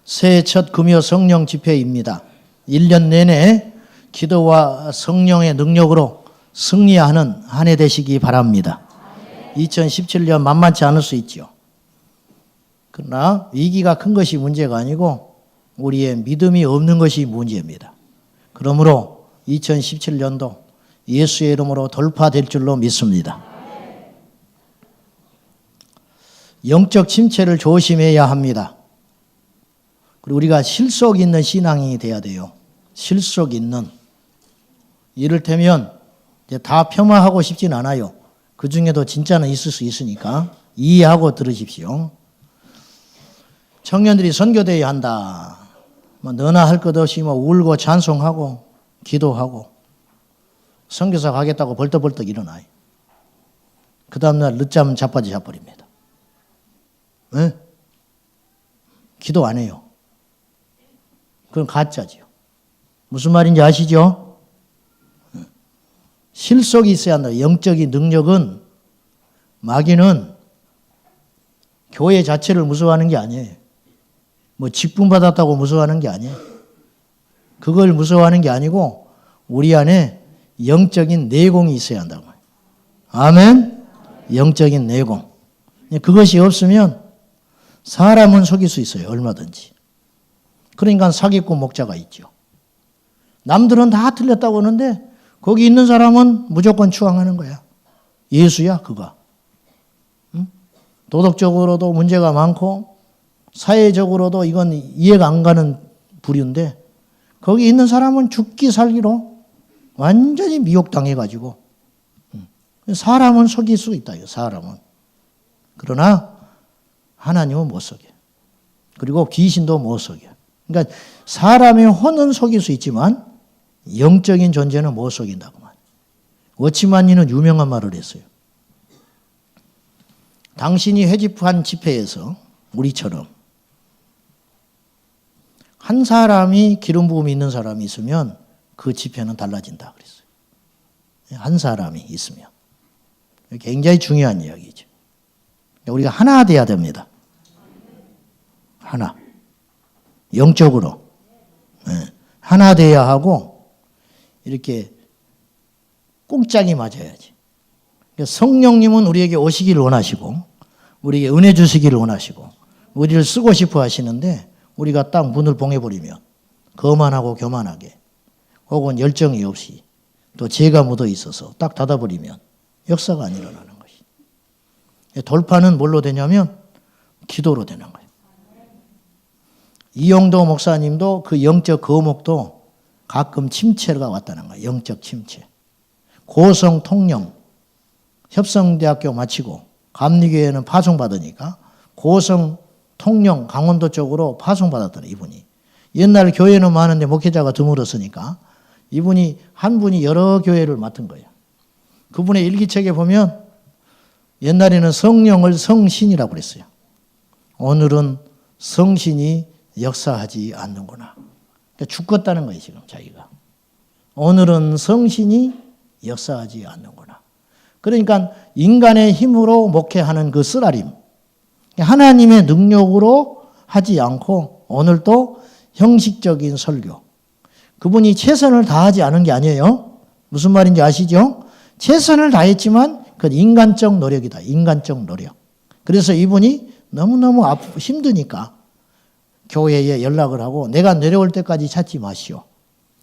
새해 첫 금요 성령 집회입니다. 1년 내내 기도와 성령의 능력으로 승리하는 한 해 되시기 바랍니다. 2017년 만만치 않을 수 있죠. 그러나 위기가 큰 것이 문제가 아니고 우리의 믿음이 없는 것이 문제입니다. 그러므로 2017년도 예수의 이름으로 돌파될 줄로 믿습니다. 영적 침체를 조심해야 합니다. 그리고 우리가 실속 있는 신앙이 돼야 돼요. 실속 있는. 이를테면 이제 다 폄하하고 싶진 않아요. 그 중에도 진짜는 있을 수 있으니까 이해하고 들으십시오. 청년들이 선교대회 한다. 뭐 너나 할 것 없이 뭐 울고 찬송하고 기도하고 선교사 가겠다고 벌떡벌떡 일어나요. 그 다음날 늦잠 자빠져 자버립니다. 네? 기도 안 해요. 그건 가짜지요. 무슨 말인지 아시죠? 실속이 있어야 한다. 영적인 능력은 마귀는 교회 자체를 무서워하는 게 아니에요. 뭐 직분 받았다고 무서워하는 게 아니에요. 그걸 무서워하는 게 아니고 우리 안에 영적인 내공이 있어야 한다고. 아멘? 영적인 내공. 그것이 없으면 사람은 속일 수 있어요. 얼마든지. 그러니까 사기꾼 목자가 있죠. 남들은 다 틀렸다고 하는데 거기 있는 사람은 무조건 추앙하는 거야. 예수야 그가. 응? 도덕적으로도 문제가 많고 사회적으로도 이건 이해가 안 가는 부류인데 거기 있는 사람은 죽기 살기로 완전히 미혹당해가지고 사람은 속일 수 있다. 사람은. 그러나 하나님은 못 속여. 그리고 귀신도 못 속여. 그러니까 사람의 혼은 속일 수 있지만 영적인 존재는 못 속인다고 말이에요. 워치만니는 유명한 말을 했어요. 당신이 회집한 집회에서 우리처럼 한 사람이 기름 부음이 있는 사람이 있으면 그 집회는 달라진다 그랬어요. 한 사람이 있으면. 굉장히 중요한 이야기죠. 우리가 하나 돼야 됩니다. 하나. 영적으로. 하나 돼야 하고 이렇게 꽁짝이 맞아야지. 성령님은 우리에게 오시기를 원하시고 우리에게 은혜 주시기를 원하시고 우리를 쓰고 싶어 하시는데 우리가 딱 문을 봉해버리면 거만하고 교만하게 혹은 열정이 없이 또 죄가 묻어 있어서 딱 닫아버리면 역사가 안 일어나는 것이. 돌파는 뭘로 되냐면 기도로 되는 거예요. 이용도 목사님도 그 영적 거목도 가끔 침체가 왔다는 거예요. 영적 침체. 고성 통영 협성대학교 마치고 감리교회는 파송받으니까 고성 통영 강원도 쪽으로 파송받았더니 이분이. 옛날 교회는 많은데 목회자가 드물었으니까 이분이 한 분이 여러 교회를 맡은 거예요. 그분의 일기책에 보면 옛날에는 성령을 성신이라고 그랬어요. 오늘은 성신이 역사하지 않는구나. 그러니까 죽었다는 거예요, 지금 자기가. 오늘은 성신이 역사하지 않는구나. 그러니까 인간의 힘으로 목회하는 그 쓰라림. 하나님의 능력으로 하지 않고 오늘도 형식적인 설교. 그분이 최선을 다하지 않은 게 아니에요. 무슨 말인지 아시죠? 최선을 다했지만 그건 인간적 노력이다. 인간적 노력. 그래서 이분이 너무너무 힘드니까 교회에 연락을 하고 내가 내려올 때까지 찾지 마시오.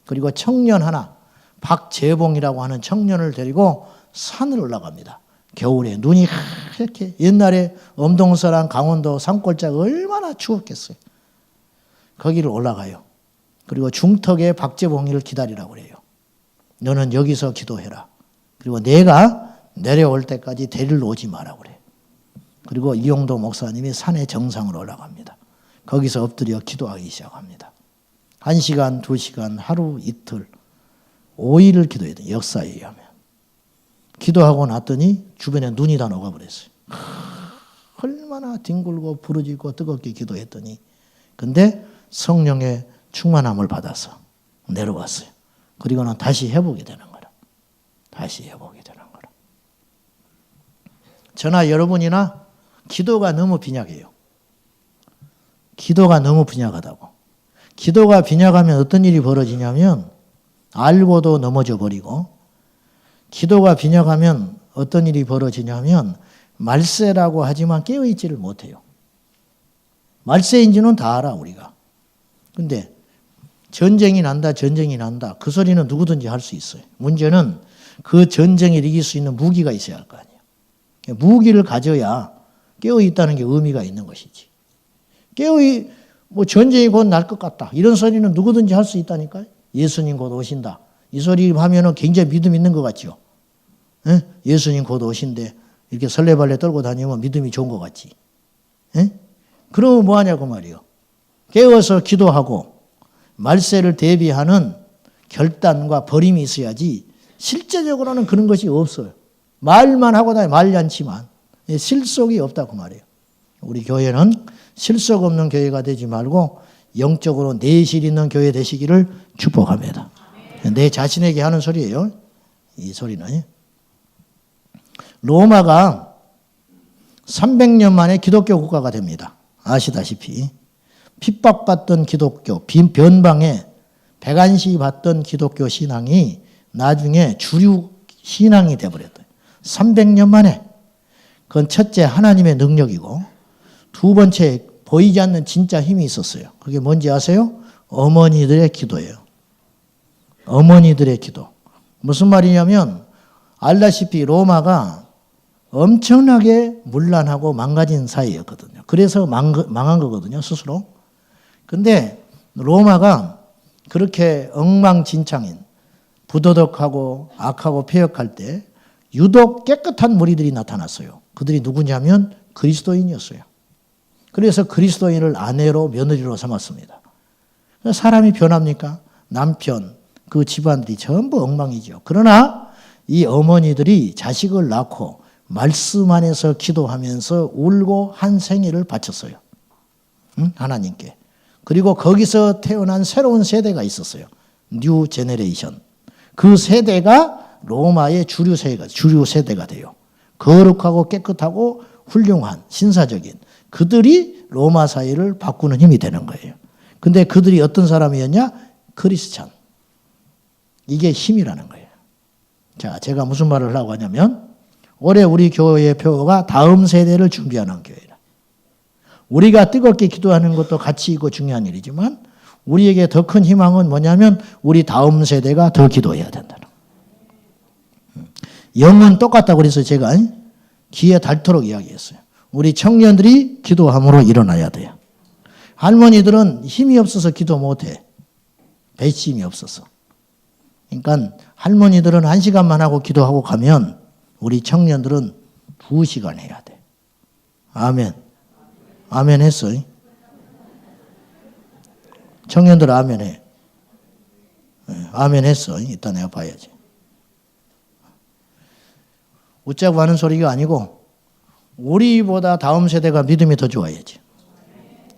그리고 청년 하나, 박재봉이라고 하는 청년을 데리고 산을 올라갑니다. 겨울에 눈이 이렇게 옛날에 엄동서랑 강원도 산골짜기 얼마나 추웠겠어요. 거기를 올라가요. 그리고 중턱에 박재봉이를 기다리라고 그래요. 너는 여기서 기도해라. 그리고 내가 내려올 때까지 데리러 오지 마라 그래. 그리고 이용도 목사님이 산의 정상으로 올라갑니다. 거기서 엎드려 기도하기 시작합니다. 1시간, 2시간, 하루, 이틀, 5일을 기도해야 돼요. 역사에 의하면. 기도하고 났더니 주변에 눈이 다 녹아버렸어요. 얼마나 뒹굴고 부르짖고 뜨겁게 기도했더니 근데 성령의 충만함을 받아서 내려왔어요. 그리고는 다시 회복이 되는 거라. 다시 회복이 되는 거라. 저나 여러분이나 기도가 너무 빈약해요. 기도가 너무 빈약하다고. 기도가 빈약하면 어떤 일이 벌어지냐면 알고도 넘어져 버리고, 기도가 빈약하면 어떤 일이 벌어지냐면 말세라고 하지만 깨어있지를 못해요. 말세인지는 다 알아 우리가. 근데 전쟁이 난다 그 소리는 누구든지 할 수 있어요. 문제는 그 전쟁을 이길 수 있는 무기가 있어야 할 거 아니에요. 무기를 가져야 깨어있다는 게 의미가 있는 것이지. 전쟁이 곧 날 것 같다, 이런 소리는 누구든지 할 수 있다니까요. 예수님 곧 오신다, 이 소리 하면은 굉장히 믿음 있는 것 같죠. 에? 예수님 곧 오신대 이렇게 설레발레 떨고 다니면 믿음이 좋은 것 같지. 에? 그러면 뭐 하냐고 말이요. 깨어서 기도하고 말세를 대비하는 결단과 벌임이 있어야지, 실제적으로는 그런 것이 없어요. 말만 하고 다니, 말잔치만. 실속이 없다고 말이에요. 우리 교회는 실속 없는 교회가 되지 말고 영적으로 내실 있는 교회 되시기를 축복합니다. 내 자신에게 하는 소리예요, 이 소리는. 로마가 300년 만에 기독교 국가가 됩니다. 아시다시피 핍박받던 기독교, 변방에 백안시 받던 기독교 신앙이 나중에 주류 신앙이 되어버렸어요. 300년 만에. 그건 첫째 하나님의 능력이고, 두 번째 보이지 않는 진짜 힘이 있었어요. 그게 뭔지 아세요? 어머니들의 기도예요. 어머니들의 기도. 무슨 말이냐면 알다시피 로마가 엄청나게 문란하고 망가진 사회였거든요. 그래서 망한 거거든요, 스스로. 근데 로마가 그렇게 엉망진창인, 부도덕하고 악하고 폐역할 때 유독 깨끗한 무리들이 나타났어요. 그들이 누구냐면 그리스도인이었어요. 그래서 그리스도인을 아내로 며느리로 삼았습니다. 사람이 변합니까? 남편, 그 집안들이 전부 엉망이죠. 그러나 이 어머니들이 자식을 낳고 말씀 안에서 기도하면서 울고 한 생애를 바쳤어요. 하나님께. 그리고 거기서 태어난 새로운 세대가 있었어요. 뉴 제네레이션. 그 세대가 로마의 주류 세대가 돼요. 거룩하고 깨끗하고 훌륭한 신사적인 그들이 로마 사회를 바꾸는 힘이 되는 거예요. 근데 그들이 어떤 사람이었냐? 크리스찬. 이게 힘이라는 거예요. 자, 제가 무슨 말을 하려고 하냐면 올해 우리 교회의 표가 다음 세대를 준비하는 교회라. 우리가 뜨겁게 기도하는 것도 가치 있고 중요한 일이지만 우리에게 더 큰 희망은 뭐냐면 우리 다음 세대가 더 기도해야 된다는 거예요. 영은 똑같다고 그래서 제가 귀에 닳도록 이야기했어요. 우리 청년들이 기도함으로 일어나야 돼요. 할머니들은 힘이 없어서 기도 못해. 배심이 없어서. 그러니까 할머니들은 1시간만 하고 기도하고 가면 우리 청년들은 2시간 해야 돼. 아멘. 아멘 했어요. 청년들 아멘 해. 아멘 했어. 이따 내가 봐야지. 웃자고 하는 소리가 아니고 우리보다 다음 세대가 믿음이 더 좋아야지.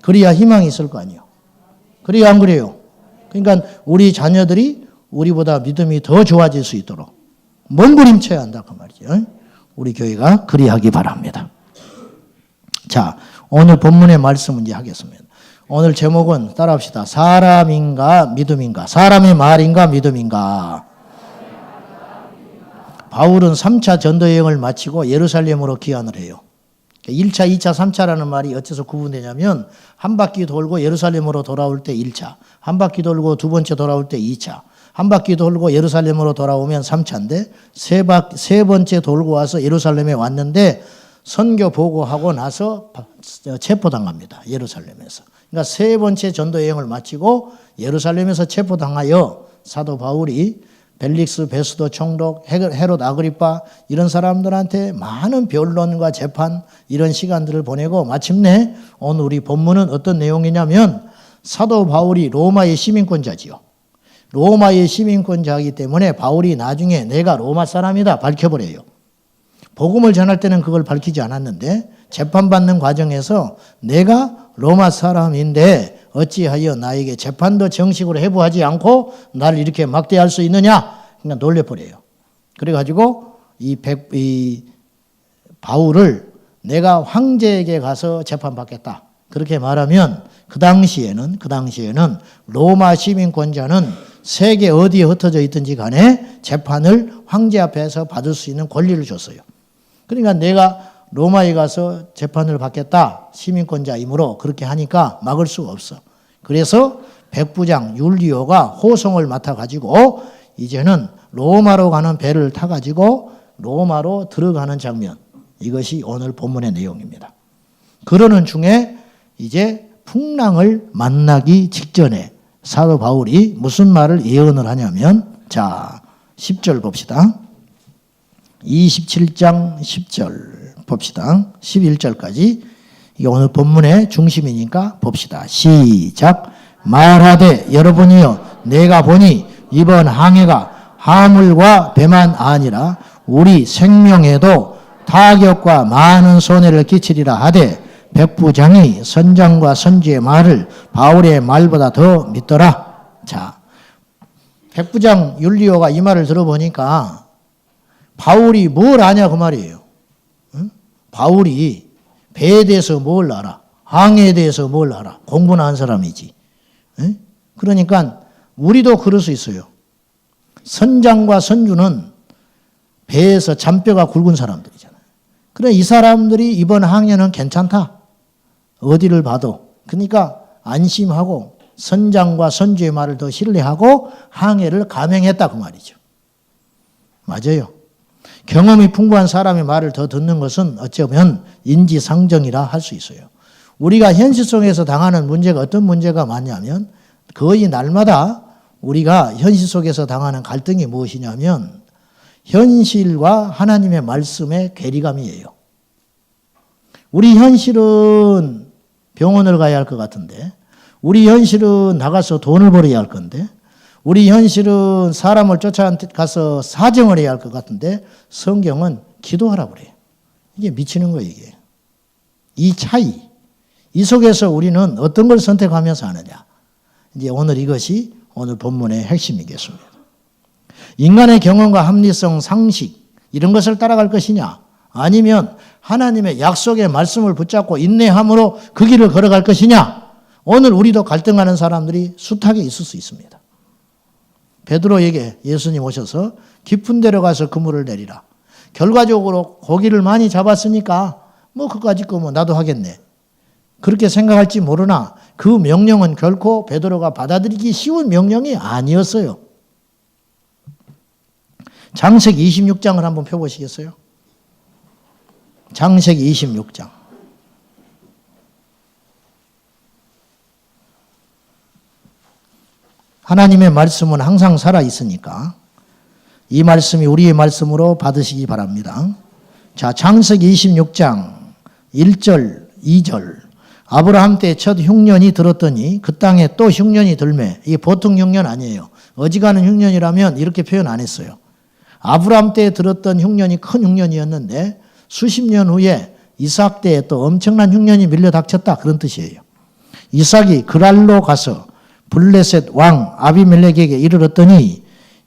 그래야 희망이 있을 거 아니에요. 그래야 안 그래요? 그러니까 우리 자녀들이 우리보다 믿음이 더 좋아질 수 있도록 몸부림쳐야 한다 그 말이죠. 우리 교회가 그리하기 바랍니다. 자, 오늘 본문의 말씀을 이제 하겠습니다. 오늘 제목은 따라합시다. 사람인가 믿음인가? 사람의 말인가 믿음인가? 바울은 3차 전도 여행을 마치고 예루살렘으로 귀환을 해요. 1차, 2차, 3차라는 말이 어째서 구분되냐면 한 바퀴 돌고 예루살렘으로 돌아올 때 1차, 한 바퀴 돌고 두 번째 돌아올 때 2차, 한 바퀴 돌고 예루살렘으로 돌아오면 3차인데 세 번째 돌고 와서 예루살렘에 왔는데 선교 보고하고 나서 체포당합니다. 예루살렘에서. 그러니까 세 번째 전도 여행을 마치고 예루살렘에서 체포당하여 사도 바울이 벨릭스 베스도 총독, 헤롯 아그리파 이런 사람들한테 많은 변론과 재판 이런 시간들을 보내고 마침내 오늘 우리 본문은 어떤 내용이냐면 사도 바울이 로마의 시민권자지요. 로마의 시민권자이기 때문에 바울이 나중에 내가 로마 사람이다 밝혀버려요. 복음을 전할 때는 그걸 밝히지 않았는데 재판받는 과정에서 내가 로마 사람인데 어찌하여 나에게 재판도 정식으로 해부하지 않고 나를 이렇게 막대할 수 있느냐? 그냥 놀려버려요. 그래가지고 이 바울을 내가 황제에게 가서 재판받겠다. 그렇게 말하면 그 당시에는 로마 시민권자는 세계 어디에 흩어져 있든지 간에 재판을 황제 앞에서 받을 수 있는 권리를 줬어요. 그러니까 내가 로마에 가서 재판을 받겠다, 시민권자이므로 그렇게 하니까 막을 수가 없어. 그래서 백부장 율리오가 호송을 맡아가지고 이제는 로마로 가는 배를 타가지고 로마로 들어가는 장면, 이것이 오늘 본문의 내용입니다. 그러는 중에 이제 풍랑을 만나기 직전에 사도 바울이 무슨 말을 예언을 하냐면, 자, 10절 봅시다. 27장 10절 봅시다. 11절까지. 이게 오늘 본문의 중심이니까 봅시다. 시작. 말하되 여러분이여 내가 보니 이번 항해가 화물과 배만 아니라 우리 생명에도 타격과 많은 손해를 끼치리라 하되 백부장이 선장과 선지의 말을 바울의 말보다 더 믿더라. 자, 백부장 율리오가 이 말을 들어보니까 바울이 뭘 아냐 그 말이에요. 응? 바울이 배에 대해서 뭘 알아? 항해에 대해서 뭘 알아? 공부는 한 사람이지. 응? 그러니까 우리도 그럴 수 있어요. 선장과 선주는 배에서 잔뼈가 굵은 사람들이잖아요. 그래 이 사람들이 이번 항해는 괜찮다. 어디를 봐도. 그러니까 안심하고 선장과 선주의 말을 더 신뢰하고 항해를 감행했다 그 말이죠. 맞아요. 경험이 풍부한 사람의 말을 더 듣는 것은 어쩌면 인지상정이라 할 수 있어요. 우리가 현실 속에서 당하는 문제가 어떤 문제가 많냐면 거의 날마다 우리가 현실 속에서 당하는 갈등이 무엇이냐면 현실과 하나님의 말씀의 괴리감이에요. 우리 현실은 병원을 가야 할 것 같은데, 우리 현실은 나가서 돈을 벌어야 할 건데, 우리 현실은 사람을 쫓아가서 사정을 해야 할 것 같은데 성경은 기도하라 그래요. 이게 미치는 거예요. 이게. 이 차이, 이 속에서 우리는 어떤 걸 선택하면서 하느냐. 이제 오늘 이것이 오늘 본문의 핵심이겠습니다. 인간의 경험과 합리성, 상식 이런 것을 따라갈 것이냐, 아니면 하나님의 약속의 말씀을 붙잡고 인내함으로 그 길을 걸어갈 것이냐. 오늘 우리도 갈등하는 사람들이 숱하게 있을 수 있습니다. 베드로에게 예수님 오셔서 깊은 데로 가서 그물을 내리라. 결과적으로 고기를 많이 잡았으니까 뭐 그까짓 거 뭐 나도 하겠네. 그렇게 생각할지 모르나 그 명령은 결코 베드로가 받아들이기 쉬운 명령이 아니었어요. 창세기 26장을 한번 펴보시겠어요? 창세기 26장. 하나님의 말씀은 항상 살아있으니까 이 말씀이 우리의 말씀으로 받으시기 바랍니다. 자, 창세기 26장 1절, 2절. 아브라함 때 첫 흉년이 들었더니 그 땅에 또 흉년이 들매. 이게 보통 흉년 아니에요. 어지간한 흉년이라면 이렇게 표현 안 했어요. 아브라함 때 들었던 흉년이 큰 흉년이었는데 수십 년 후에 이삭 때에 또 엄청난 흉년이 밀려 닥쳤다. 그런 뜻이에요. 이삭이 그랄로 가서 블레셋 왕 아비멜렉에게 이르렀더니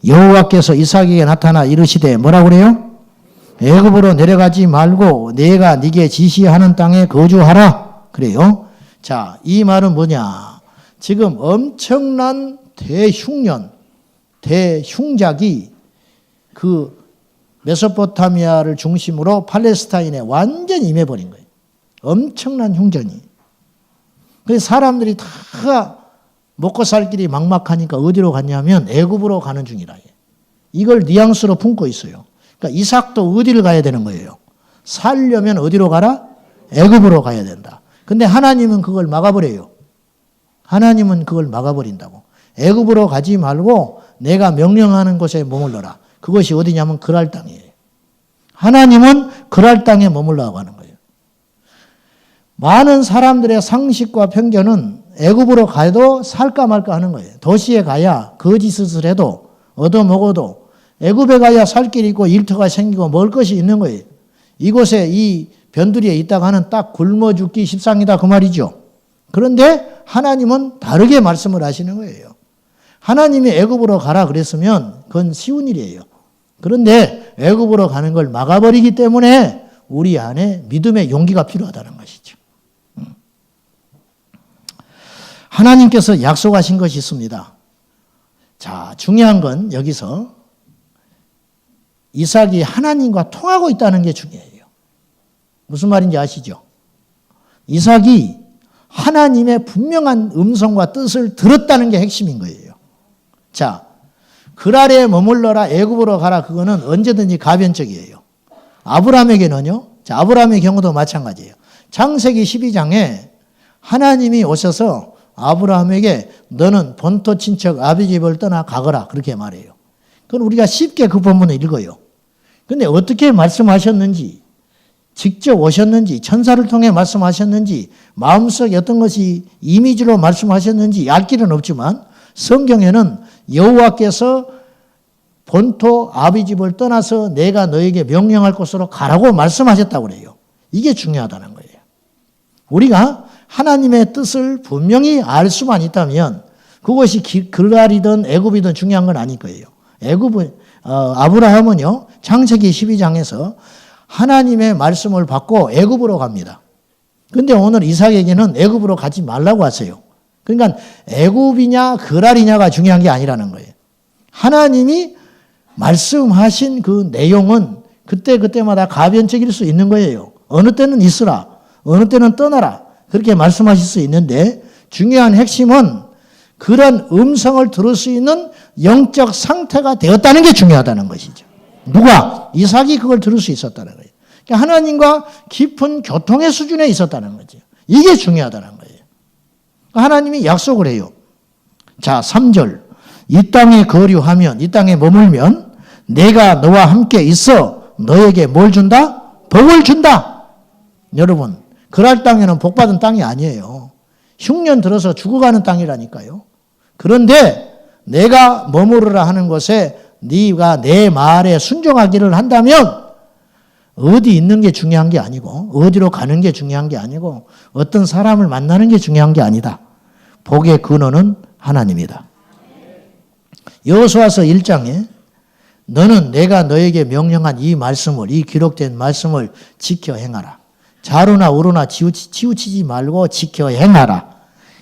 여호와께서 이삭에게 나타나 이르시되 뭐라고 그래요? 애굽으로 내려가지 말고 내가 네게 지시하는 땅에 거주하라. 그래요. 자, 이 말은 뭐냐? 지금 엄청난 대흉년, 대흉작이 그 메소포타미아를 중심으로 팔레스타인에 완전히 임해버린 거예요. 엄청난 흉전이. 그래서 사람들이 다 먹고 살 길이 막막하니까 어디로 갔냐면 애굽으로 가는 중이라. 이걸 뉘앙스로 품고 있어요. 그러니까 이삭도 어디를 가야 되는 거예요? 살려면 어디로 가라? 애굽으로 가야 된다. 근데 하나님은 그걸 막아버려요. 하나님은 그걸 막아버린다고. 애굽으로 가지 말고 내가 명령하는 곳에 머물러라. 그것이 어디냐면 그랄 땅이에요. 하나님은 그랄 땅에 머물라고 하는 거예요. 많은 사람들의 상식과 편견은 애굽으로 가도 살까 말까 하는 거예요. 도시에 가야 거짓을 해도 얻어먹어도 애굽에 가야 살 길이 있고 일터가 생기고 먹을 것이 있는 거예요. 이곳에 이 변두리에 있다가는 딱 굶어 죽기 십상이다 그 말이죠. 그런데 하나님은 다르게 말씀을 하시는 거예요. 하나님이 애굽으로 가라 그랬으면 그건 쉬운 일이에요. 그런데 애굽으로 가는 걸 막아버리기 때문에 우리 안에 믿음의 용기가 필요하다는 것이죠. 하나님께서 약속하신 것이 있습니다. 자, 중요한 건 여기서 이삭이 하나님과 통하고 있다는 게 중요해요. 무슨 말인지 아시죠? 이삭이 하나님의 분명한 음성과 뜻을 들었다는 게 핵심인 거예요. 자, 그랄에 머물러라, 애굽으로 가라, 그거는 언제든지 가변적이에요. 아브라함에게는요, 자, 아브라함의 경우도 마찬가지예요. 창세기 12장에 하나님이 오셔서 아브라함에게 너는 본토 친척 아비 집을 떠나 가거라, 그렇게 말해요. 그건 우리가 쉽게 그 본문을 읽어요. 근데 어떻게 말씀하셨는지, 직접 오셨는지, 천사를 통해 말씀하셨는지, 마음속에 어떤 것이 이미지로 말씀하셨는지 알 길은 없지만 성경에는 여호와께서 본토 아비 집을 떠나서 내가 너에게 명령할 곳으로 가라고 말씀하셨다고 그래요. 이게 중요하다는 거예요. 우리가 하나님의 뜻을 분명히 알 수만 있다면 그것이 그랄이든 애굽이든 중요한 건 아닐 거예요. 아브라함은요, 창세기 12장에서 하나님의 말씀을 받고 애굽으로 갑니다. 근데 오늘 이삭에게는 애굽으로 가지 말라고 하세요. 그러니까 애굽이냐 그랄이냐가 중요한 게 아니라는 거예요. 하나님이 말씀하신 그 내용은 그때마다 가변적일 수 있는 거예요. 어느 때는 있으라, 어느 때는 떠나라, 그렇게 말씀하실 수 있는데 중요한 핵심은 그런 음성을 들을 수 있는 영적 상태가 되었다는 게 중요하다는 것이죠. 누가? 이삭이 그걸 들을 수 있었다는 거예요. 그러니까 하나님과 깊은 교통의 수준에 있었다는 거죠. 이게 중요하다는 거예요. 하나님이 약속을 해요. 자, 3절. 이 땅에 거류하면, 이 땅에 머물면 내가 너와 함께 있어 너에게 뭘 준다? 복을 준다. 여러분, 그랄 땅에는 복받은 땅이 아니에요. 흉년 들어서 죽어가는 땅이라니까요. 그런데 내가 머무르라 하는 곳에 네가 내 말에 순종하기를 한다면 어디 있는 게 중요한 게 아니고 어디로 가는 게 중요한 게 아니고 어떤 사람을 만나는 게 중요한 게 아니다. 복의 근원은 하나님이다. 여호수아서 1장에 너는 내가 너에게 명령한 이 말씀을, 이 기록된 말씀을 지켜 행하라. 좌로나 우로나 치우치지 말고 지켜 행하라.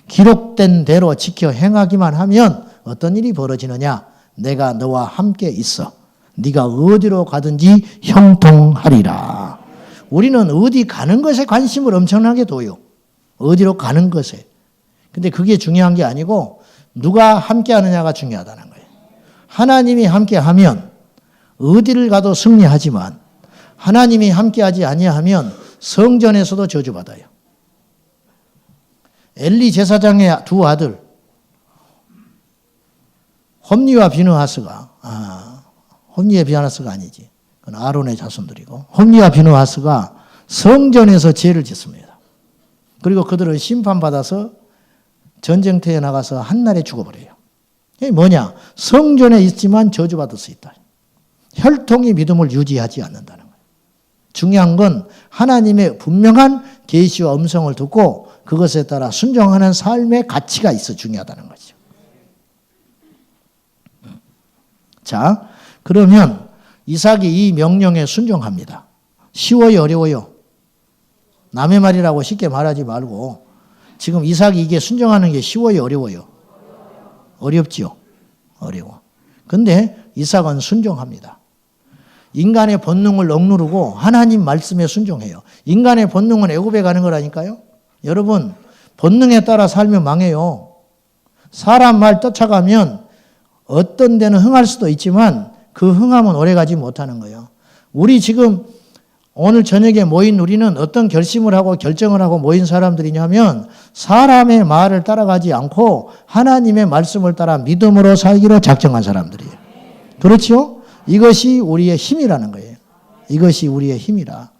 기록된 대로 지켜 행하기만 하면 어떤 일이 벌어지느냐? 내가 너와 함께 있어. 네가 어디로 가든지 형통하리라. 우리는 어디 가는 것에 관심을 엄청나게 둬요. 어디로 가는 것에. 근데 그게 중요한 게 아니고 누가 함께 하느냐가 중요하다는 거예요. 하나님이 함께 하면 어디를 가도 승리하지만 하나님이 함께 하지 아니하면 성전에서도 저주받아요. 엘리 제사장의 두 아들 홈니와 비느하스가 홈니의 비느하스가 아니지. 그건 아론의 자손들이고 홈니와 비느하스가 성전에서 죄를 짓습니다. 그리고 그들은 심판받아서 전쟁터에 나가서 한날에 죽어버려요. 이게 뭐냐? 성전에 있지만 저주받을 수 있다. 혈통이 믿음을 유지하지 않는다는 거예요. 중요한 건 하나님의 분명한 계시와 음성을 듣고 그것에 따라 순종하는 삶의 가치가 있어 중요하다는 거죠. 자, 그러면 이삭이 이 명령에 순종합니다. 쉬워요, 어려워요? 남의 말이라고 쉽게 말하지 말고 지금 이삭이 이게 순종하는 게 쉬워요, 어려워요? 어렵지요? 어려워. 근데 이삭은 순종합니다. 인간의 본능을 억누르고 하나님 말씀에 순종해요. 인간의 본능은 애굽에 가는 거라니까요. 여러분, 본능에 따라 살면 망해요. 사람 말 쫓아가면 어떤 데는 흥할 수도 있지만 그 흥함은 오래가지 못하는 거예요. 우리 지금 오늘 저녁에 모인 우리는 어떤 결심을 하고 결정을 하고 모인 사람들이냐면 사람의 말을 따라가지 않고 하나님의 말씀을 따라 믿음으로 살기로 작정한 사람들이에요. 그렇죠? 이것이 우리의 힘이라는 거예요. 이것이 우리의 힘이라.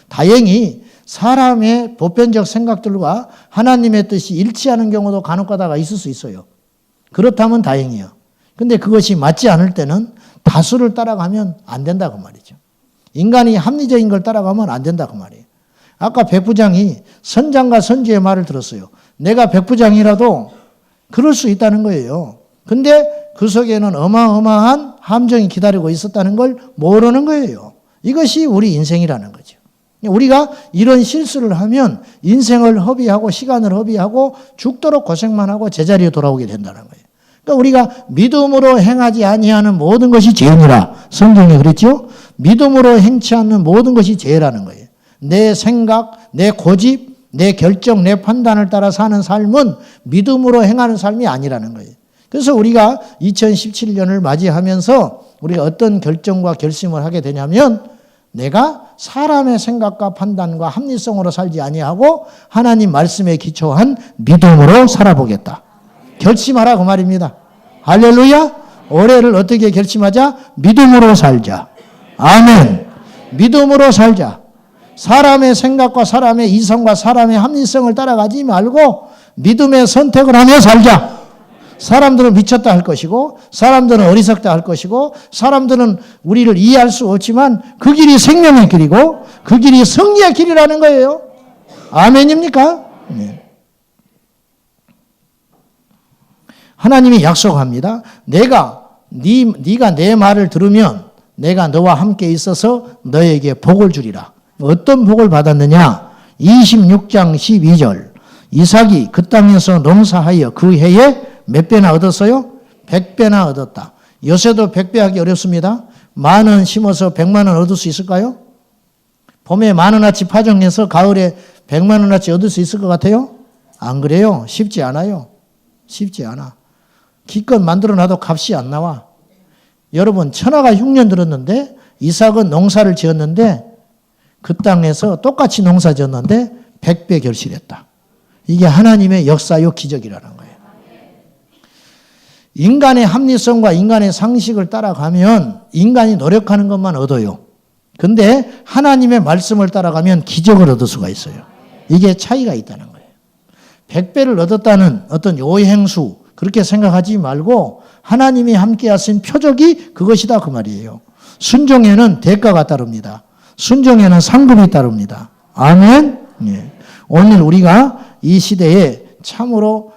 다행히 사람의 보편적 생각들과 하나님의 뜻이 일치하는 경우도 간혹가다가 있을 수 있어요. 그렇다면 다행이에요. 근데 그것이 맞지 않을 때는 다수를 따라가면 안 된다 그 말이죠. 인간이 합리적인 걸 따라가면 안 된다 그 말이에요. 아까 백부장이 선장과 선지의 말을 들었어요. 내가 백부장이라도 그럴 수 있다는 거예요. 근데 그 속에는 어마어마한 함정이 기다리고 있었다는 걸 모르는 거예요. 이것이 우리 인생이라는 거죠. 우리가 이런 실수를 하면 인생을 허비하고 시간을 허비하고 죽도록 고생만 하고 제자리에 돌아오게 된다는 거예요. 그러니까 우리가 믿음으로 행하지 아니하는 모든 것이 죄니라. 성경에 그랬죠? 믿음으로 행치 않는 모든 것이 죄라는 거예요. 내 생각, 내 고집, 내 결정, 내 판단을 따라 사는 삶은 믿음으로 행하는 삶이 아니라는 거예요. 그래서 우리가 2017년을 맞이하면서 우리가 어떤 결정과 결심을 하게 되냐면 내가 사람의 생각과 판단과 합리성으로 살지 아니하고 하나님 말씀에 기초한 믿음으로 살아보겠다. 결심하라 그 말입니다. 할렐루야. 올해를 어떻게 결심하자? 믿음으로 살자. 아멘. 믿음으로 살자. 사람의 생각과 사람의 이성과 사람의 합리성을 따라가지 말고 믿음의 선택을 하며 살자. 사람들은 미쳤다 할 것이고 사람들은 어리석다 할 것이고 사람들은 우리를 이해할 수 없지만 그 길이 생명의 길이고 그 길이 승리의 길이라는 거예요. 아멘입니까? 네. 하나님이 약속합니다. 네가 내 말을 들으면 내가 너와 함께 있어서 너에게 복을 주리라. 어떤 복을 받았느냐? 26장 12절. 이삭이 그 땅에서 농사하여 그 해에 몇 배나 얻었어요? 100배나 얻었다. 요새도 100배 하기 어렵습니다. 10,000원 심어서 100만 원 얻을 수 있을까요? 봄에 10,000원어치 파종해서 가을에 100만 원어치 얻을 수 있을 것 같아요? 안 그래요? 쉽지 않아요. 쉽지 않아. 기껏 만들어놔도 값이 안 나와. 여러분 천하가 6년 들었는데 이삭은 농사를 지었는데 그 땅에서 똑같이 농사 지었는데 100배 결실했다. 이게 하나님의 역사요 기적이라는 거예요. 인간의 합리성과 인간의 상식을 따라가면 인간이 노력하는 것만 얻어요. 근데 하나님의 말씀을 따라가면 기적을 얻을 수가 있어요. 이게 차이가 있다는 거예요. 100배를 얻었다는 어떤 요행수 그렇게 생각하지 말고 하나님이 함께 하신 표적이 그것이다 그 말이에요. 순종에는 대가가 따릅니다. 순종에는 상급이 따릅니다. 아멘. 예. 오늘 우리가 이 시대에 참으로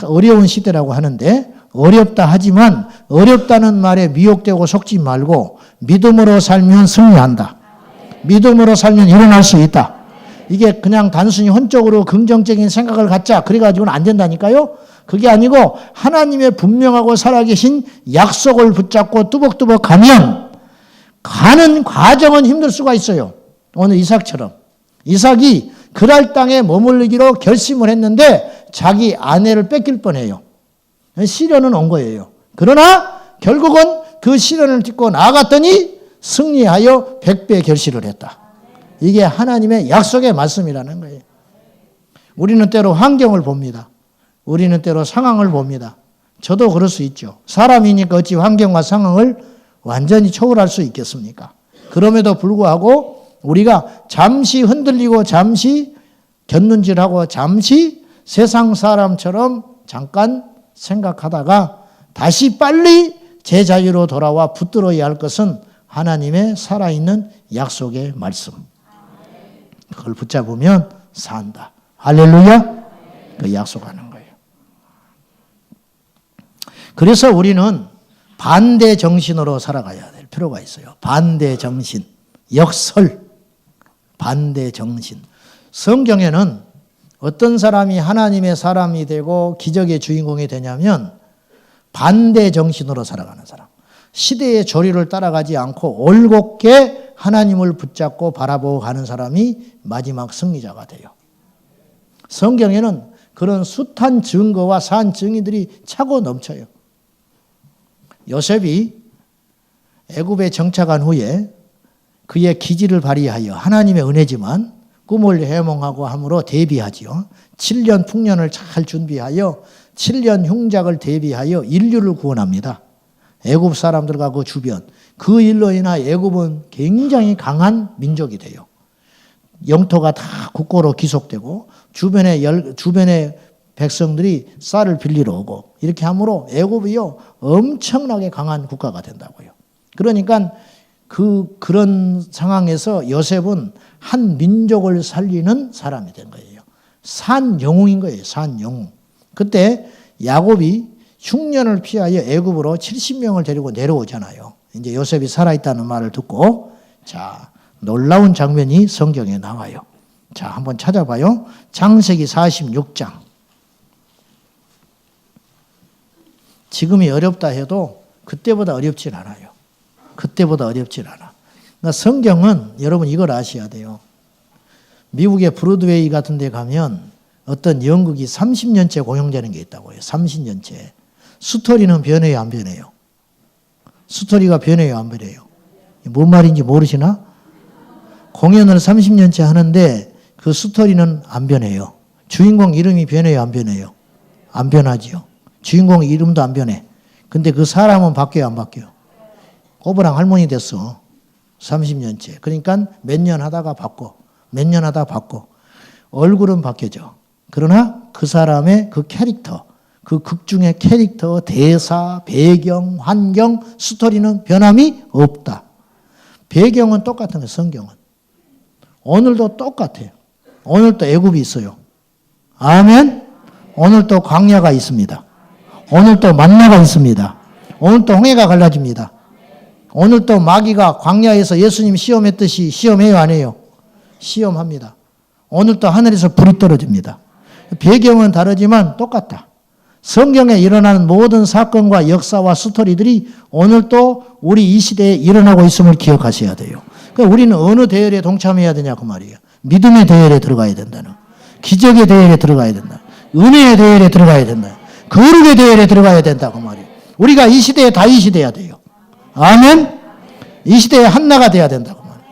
어려운 시대라고 하는데 어렵다 하지만 어렵다는 말에 미혹되고 속지 말고 믿음으로 살면 승리한다. 믿음으로 살면 일어날 수 있다. 이게 그냥 단순히 혼적으로 긍정적인 생각을 갖자 그래가지고는 안 된다니까요. 그게 아니고 하나님의 분명하고 살아계신 약속을 붙잡고 뚜벅뚜벅 가면 가는 과정은 힘들 수가 있어요. 오늘 이삭처럼. 이삭이 그랄 땅에 머물르기로 결심을 했는데 자기 아내를 뺏길 뻔해요. 시련은 온 거예요. 그러나 결국은 그 시련을 딛고 나아갔더니 승리하여 100배 결실을 했다. 이게 하나님의 약속의 말씀이라는 거예요. 우리는 때로 환경을 봅니다. 우리는 때로 상황을 봅니다. 저도 그럴 수 있죠. 사람이니까 어찌 환경과 상황을 완전히 초월할 수 있겠습니까? 그럼에도 불구하고 우리가 잠시 흔들리고 잠시 곁눈질하고 잠시 세상 사람처럼 잠깐 생각하다가 다시 빨리 제 자유로 돌아와 붙들어야 할 것은 하나님의 살아있는 약속의 말씀. 그걸 붙잡으면 산다. 할렐루야. 그 약속하는 거예요. 그래서 우리는 반대 정신으로 살아가야 될 필요가 있어요. 반대 정신, 역설, 반대 정신. 성경에는 어떤 사람이 하나님의 사람이 되고 기적의 주인공이 되냐면 반대 정신으로 살아가는 사람. 시대의 조류를 따라가지 않고 올곧게 하나님을 붙잡고 바라보고 가는 사람이 마지막 승리자가 돼요. 성경에는 그런 숱한 증거와 산 증인들이 차고 넘쳐요. 요셉이 애굽에 정착한 후에 그의 기지를 발휘하여 하나님의 은혜지만 꿈을 해몽하고 함으로 대비하지요. 7년 풍년을 잘 준비하여 7년 흉작을 대비하여 인류를 구원합니다. 애굽 사람들과 그 주변. 그 일로 인하 애굽은 굉장히 강한 민족이 돼요. 영토가 다 국고로 기속되고 주변의 백성들이 쌀을 빌리러 오고 이렇게 함으로 애굽이요 엄청나게 강한 국가가 된다고요. 그러니까 그런 상황에서 요셉은 한 민족을 살리는 사람이 된 거예요. 산 영웅인 거예요. 산 영웅. 그때 야곱이 흉년을 피하여 애굽으로 70명을 데리고 내려오잖아요. 이제 요셉이 살아있다는 말을 듣고 자 놀라운 장면이 성경에 나와요. 자, 한번 찾아봐요. 창세기 46장. 지금이 어렵다 해도 그때보다 어렵진 않아요. 그때보다 어렵진 않아. 그러니까 성경은 여러분 이걸 아셔야 돼요. 미국의 브로드웨이 같은 데 가면 어떤 연극이 30년째 공연되는 게 있다고요. 30년째. 스토리는 변해요, 안 변해요? 스토리가 변해요, 안 변해요? 뭔 말인지 모르시나? 공연을 30년째 하는데 그 스토리는 안 변해요. 주인공 이름이 변해요, 안 변해요? 안 변하지요. 주인공 이름도 안 변해. 근데 그 사람은 바뀌어요, 안 바뀌어요? 꼬부랑 할머니 됐어. 30년째. 그러니까 몇 년 하다가 바꿔. 몇 년 하다가 바꿔. 얼굴은 바뀌어져. 그러나 그 사람의 그 캐릭터, 그 극 중의 캐릭터, 대사, 배경, 환경, 스토리는 변함이 없다. 배경은 똑같은 거예요, 성경은. 오늘도 똑같아요. 오늘도 애굽이 있어요. 아멘. 오늘도 광야가 있습니다. 오늘도 만나가 있습니다. 오늘도 홍해가 갈라집니다. 오늘도 마귀가 광야에서 예수님 시험했듯이 시험해요, 안 해요? 시험합니다. 오늘도 하늘에서 불이 떨어집니다. 배경은 다르지만 똑같다. 성경에 일어나는 모든 사건과 역사와 스토리들이 오늘도 우리 이 시대에 일어나고 있음을 기억하셔야 돼요. 그러니까 우리는 어느 대열에 동참해야 되냐 그 말이에요. 믿음의 대열에 들어가야 된다는, 기적의 대열에 들어가야 된다, 은혜의 대열에 들어가야 된다, 거룩의 대열에 들어가야 된다 그 말이에요. 우리가 이 시대에 다윗이 돼야 돼요. 아멘. 이 시대에 한나가 돼야 된다 그 말이에요.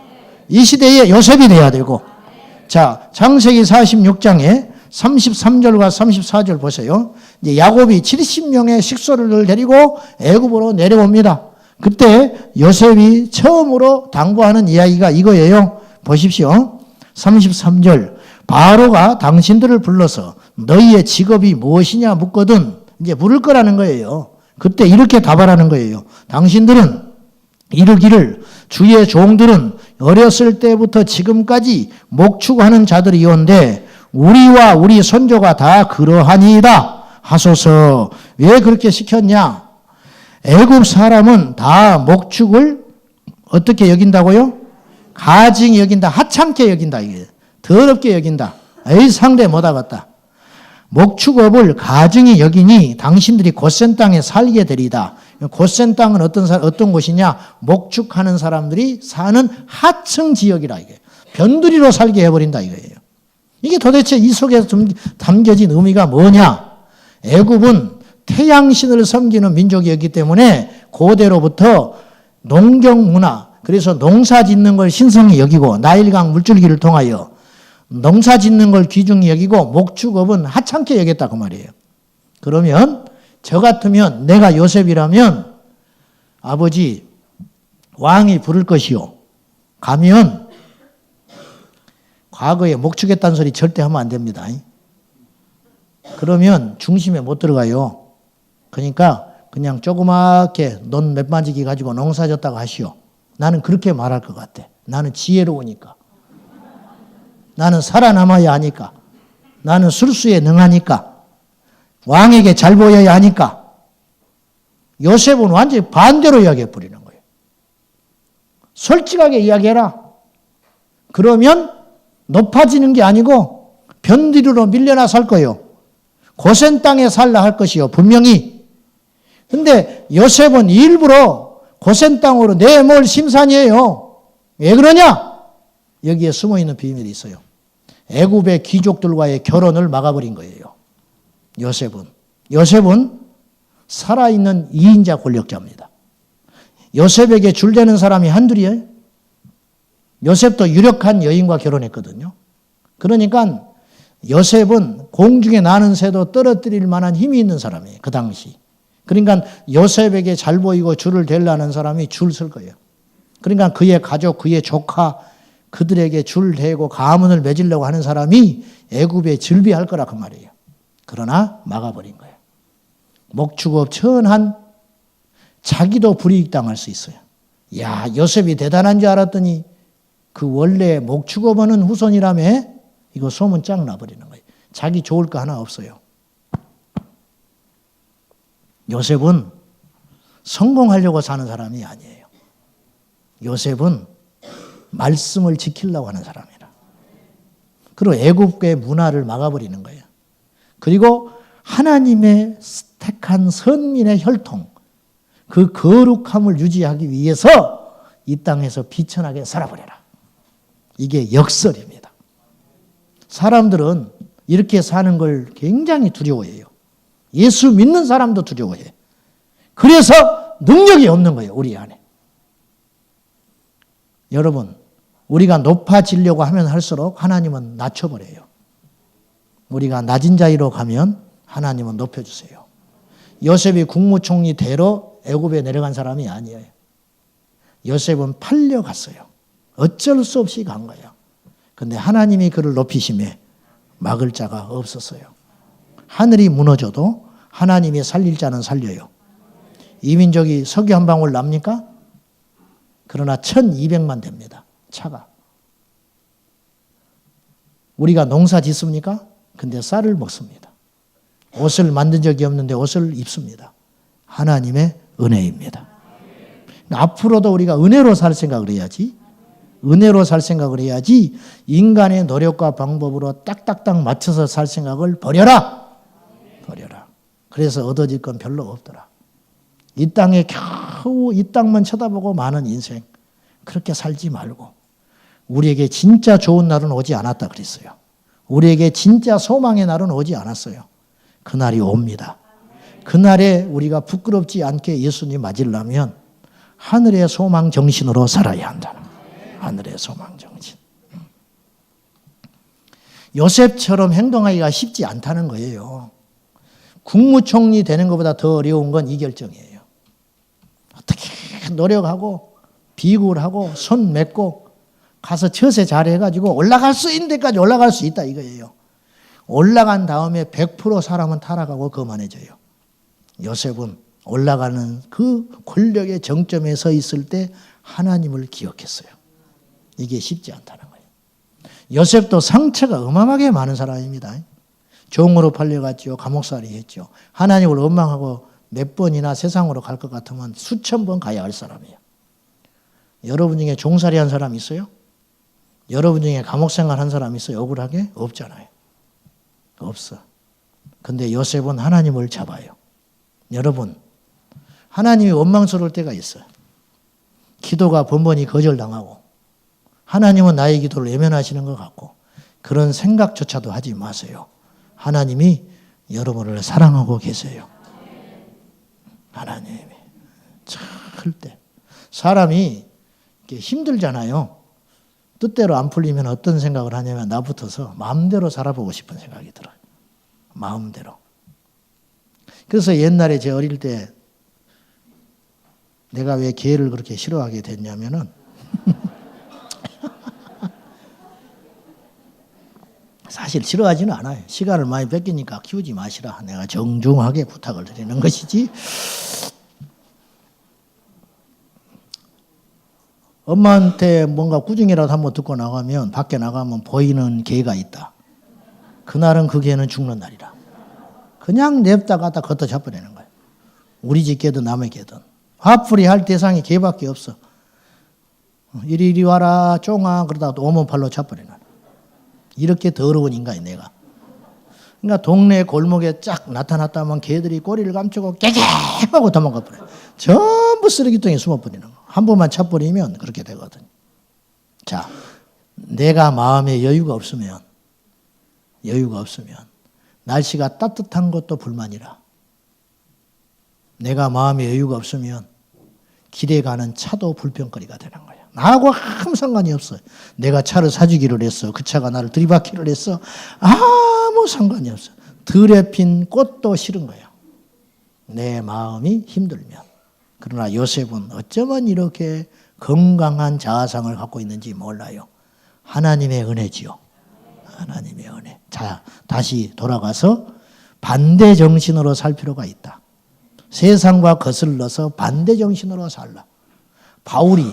이 시대에 요셉이 돼야 되고. 자, 창세기 46장에 33절과 34절 보세요. 이제 야곱이 70명의 식소를 데리고 애굽으로 내려옵니다. 그때 요셉이 처음으로 당부하는 이야기가 이거예요. 보십시오. 33절. 바로가 당신들을 불러서 너희의 직업이 무엇이냐 묻거든 이제 물을 거라는 거예요. 그때 이렇게 답하라는 거예요. 당신들은 이르기를 주의 종들은 어렸을 때부터 지금까지 목축하는 자들이온데 우리와 우리 손조가 다 그러하니이다 하소서. 왜 그렇게 시켰냐? 애굽 사람은 다 목축을 어떻게 여긴다고요? 가증히 여긴다. 하찮게 여긴다. 이게 더럽게 여긴다. 에이 상대 못하겠다. 목축업을 가증히 여기니 당신들이 곧센 땅에 살게 되리다. 곧센 땅은 어떤 곳이냐? 목축하는 사람들이 사는 하층 지역이라 이게. 변두리로 살게 해버린다 이거예요. 이게 도대체 이 속에서 좀 담겨진 의미가 뭐냐? 애굽은 태양신을 섬기는 민족이었기 때문에 고대로부터 농경 문화, 그래서 농사 짓는 걸 신성히 여기고 나일강 물줄기를 통하여 농사 짓는 걸 귀중히 여기고 목축업은 하찮게 여겼다 그 말이에요. 그러면 저 같으면 내가 요셉이라면 아버지 왕이 부를 것이요. 가면 과거에 목축했다는 소리 절대 하면 안 됩니다. 그러면 중심에 못 들어가요. 그러니까 그냥 조그맣게 논 몇 마지기 가지고 농사 졌다고 하시오. 나는 그렇게 말할 것 같아. 나는 지혜로우니까. 나는 살아남아야 하니까. 나는 술수에 능하니까. 왕에게 잘 보여야 하니까. 요셉은 완전히 반대로 이야기해 버리는 거예요. 솔직하게 이야기해라. 그러면 높아지는 게 아니고 변두리로 밀려나 살 거예요. 고센 땅에 살라 할 것이요. 분명히. 근데 요셉은 일부러 고센 땅으로 내몰 심산이에요. 왜 그러냐? 여기에 숨어있는 비밀이 있어요. 애굽의 귀족들과의 결혼을 막아버린 거예요. 요셉은 살아있는 2인자 권력자입니다. 요셉에게 줄대는 사람이 한둘이에요. 요셉도 유력한 여인과 결혼했거든요. 그러니까 요셉은 공중에 나는 새도 떨어뜨릴 만한 힘이 있는 사람이에요. 그 당시. 그러니까 요셉에게 잘 보이고 줄을 대려는 사람이 줄 설 거예요. 그러니까 그의 가족, 그의 조카, 그들에게 줄 대고 가문을 맺으려고 하는 사람이 애굽에 즐비할 거라 그 말이에요. 그러나 막아버린 거예요. 목축업 천한 자기도 불이익 당할 수 있어요. 야, 요셉이 대단한 줄 알았더니 그 원래 목축업하는 후손이라며 이거 소문 쫙 나버리는 거예요. 자기 좋을 거 하나 없어요. 요셉은 성공하려고 사는 사람이 아니에요. 요셉은 말씀을 지키려고 하는 사람이라. 그리고 애국의 문화를 막아버리는 거예요. 그리고 하나님의 택한 선민의 혈통, 그 거룩함을 유지하기 위해서 이 땅에서 비천하게 살아버려라. 이게 역설입니다. 사람들은 이렇게 사는 걸 굉장히 두려워해요. 예수 믿는 사람도 두려워해. 그래서 능력이 없는 거예요, 우리 안에. 여러분, 우리가 높아지려고 하면 할수록 하나님은 낮춰버려요. 우리가 낮은 자리로 가면 하나님은 높여주세요. 요셉이 국무총리 대로 애굽에 내려간 사람이 아니에요. 요셉은 팔려갔어요. 어쩔 수 없이 간 거예요. 근데 하나님이 그를 높이심에 막을 자가 없었어요. 하늘이 무너져도 하나님이 살릴 자는 살려요. 이 민족이 석유 한 방울 납니까? 그러나 1200만 됩니다. 차가. 우리가 농사 짓습니까? 근데 쌀을 먹습니다. 옷을 만든 적이 없는데 옷을 입습니다. 하나님의 은혜입니다. 앞으로도 우리가 은혜로 살 생각을 해야지. 은혜로 살 생각을 해야지 인간의 노력과 방법으로 딱딱딱 맞춰서 살 생각을 버려라. 버려라. 그래서 얻어질 건 별로 없더라. 이 땅에 겨우 이 땅만 쳐다보고 마는 인생. 그렇게 살지 말고 우리에게 진짜 좋은 날은 오지 않았다 그랬어요. 우리에게 진짜 소망의 날은 오지 않았어요. 그날이 옵니다. 그날에 우리가 부끄럽지 않게 예수님 맞으려면 하늘의 소망 정신으로 살아야 한다는 거예요. 하늘의 소망 정신. 요셉처럼 행동하기가 쉽지 않다는 거예요. 국무총리 되는 것보다 더 어려운 건 이 결정이에요. 어떻게 노력하고 비굴 하고 손 맺고 가서 처세 잘해가지고 올라갈 수 있는 데까지 올라갈 수 있다 이거예요. 올라간 다음에 100% 사람은 타락하고 거만해져요. 요셉은 올라가는 그 권력의 정점에 서 있을 때 하나님을 기억했어요. 이게 쉽지 않다는 거예요. 요셉도 상처가 어마어마하게 많은 사람입니다. 종으로 팔려갔죠. 감옥살이 했죠. 하나님을 원망하고 몇 번이나 세상으로 갈 것 같으면 수천 번 가야 할 사람이에요. 여러분 중에 종살이 한 사람 있어요? 여러분 중에 감옥생활 한 사람 있어요? 억울하게? 없잖아요. 없어. 근데 요셉은 하나님을 잡아요. 여러분, 하나님이 원망스러울 때가 있어요. 기도가 번번이 거절당하고 하나님은 나의 기도를 외면하시는 것 같고 그런 생각조차도 하지 마세요. 하나님이 여러분을 사랑하고 계세요. 하나님이 절대. 사람이 힘들잖아요. 뜻대로 안 풀리면 어떤 생각을 하냐면 나부터서 마음대로 살아보고 싶은 생각이 들어요. 마음대로. 그래서 옛날에 제 어릴 때 내가 왜 개를 그렇게 싫어하게 됐냐면은 사실 싫어하지는 않아요. 시간을 많이 뺏기니까 키우지 마시라. 내가 정중하게 부탁을 드리는 것이지. 엄마한테 뭔가 꾸중이라도 한번 듣고 나가면 밖에 나가면 보이는 개가 있다. 그날은 그 개는 죽는 날이라. 그냥 냅다가 다 걷다 잡아내는 거예요. 우리 집 개든 남의 개든. 화풀이 할 대상이 개밖에 없어. 이리 와라 쫑아 그러다가 오면 발로 잡아내는 거예요. 이렇게 더러운 인간이 내가. 그러니까 동네 골목에 쫙 나타났다면 개들이 꼬리를 감추고 깨갱 하고 도망가 버려요. 전부 쓰레기통에 숨어버리는 거. 한 번만 차버리면 그렇게 되거든요. 자, 내가 마음에 여유가 없으면 날씨가 따뜻한 것도 불만이라. 내가 마음에 여유가 없으면 길에 가는 차도 불평거리가 되는 거예요. 나하고 아무 상관이 없어요. 내가 차를 사주기를 했어. 그 차가 나를 들이받기를 했어. 아무 상관이 없어. 들에 핀 꽃도 싫은 거예요. 내 마음이 힘들면. 그러나 요셉은 어쩌면 이렇게 건강한 자아상을 갖고 있는지 몰라요. 하나님의 은혜지요. 하나님의 은혜. 자, 다시 돌아가서 반대 정신으로 살 필요가 있다. 세상과 거슬러서 반대 정신으로 살라. 바울이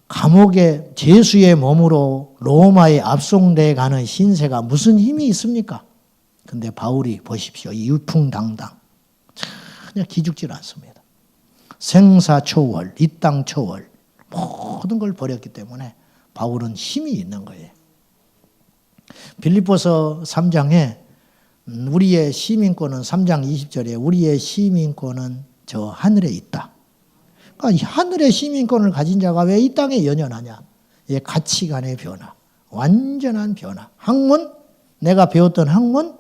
감옥에 죄수의 몸으로 로마에 압송돼 가는 신세가 무슨 힘이 있습니까? 근데 바울이 보십시오. 유풍당당. 전혀 기죽질 않습니다. 생사초월, 이 땅 초월 모든 걸 버렸기 때문에 바울은 힘이 있는 거예요. 빌립보서 3장에 우리의 시민권은 3장 20절에 우리의 시민권은 저 하늘에 있다. 그러니까 하늘의 시민권을 가진 자가 왜 이 땅에 연연하냐? 이 가치관의 변화, 완전한 변화. 학문, 내가 배웠던 학문,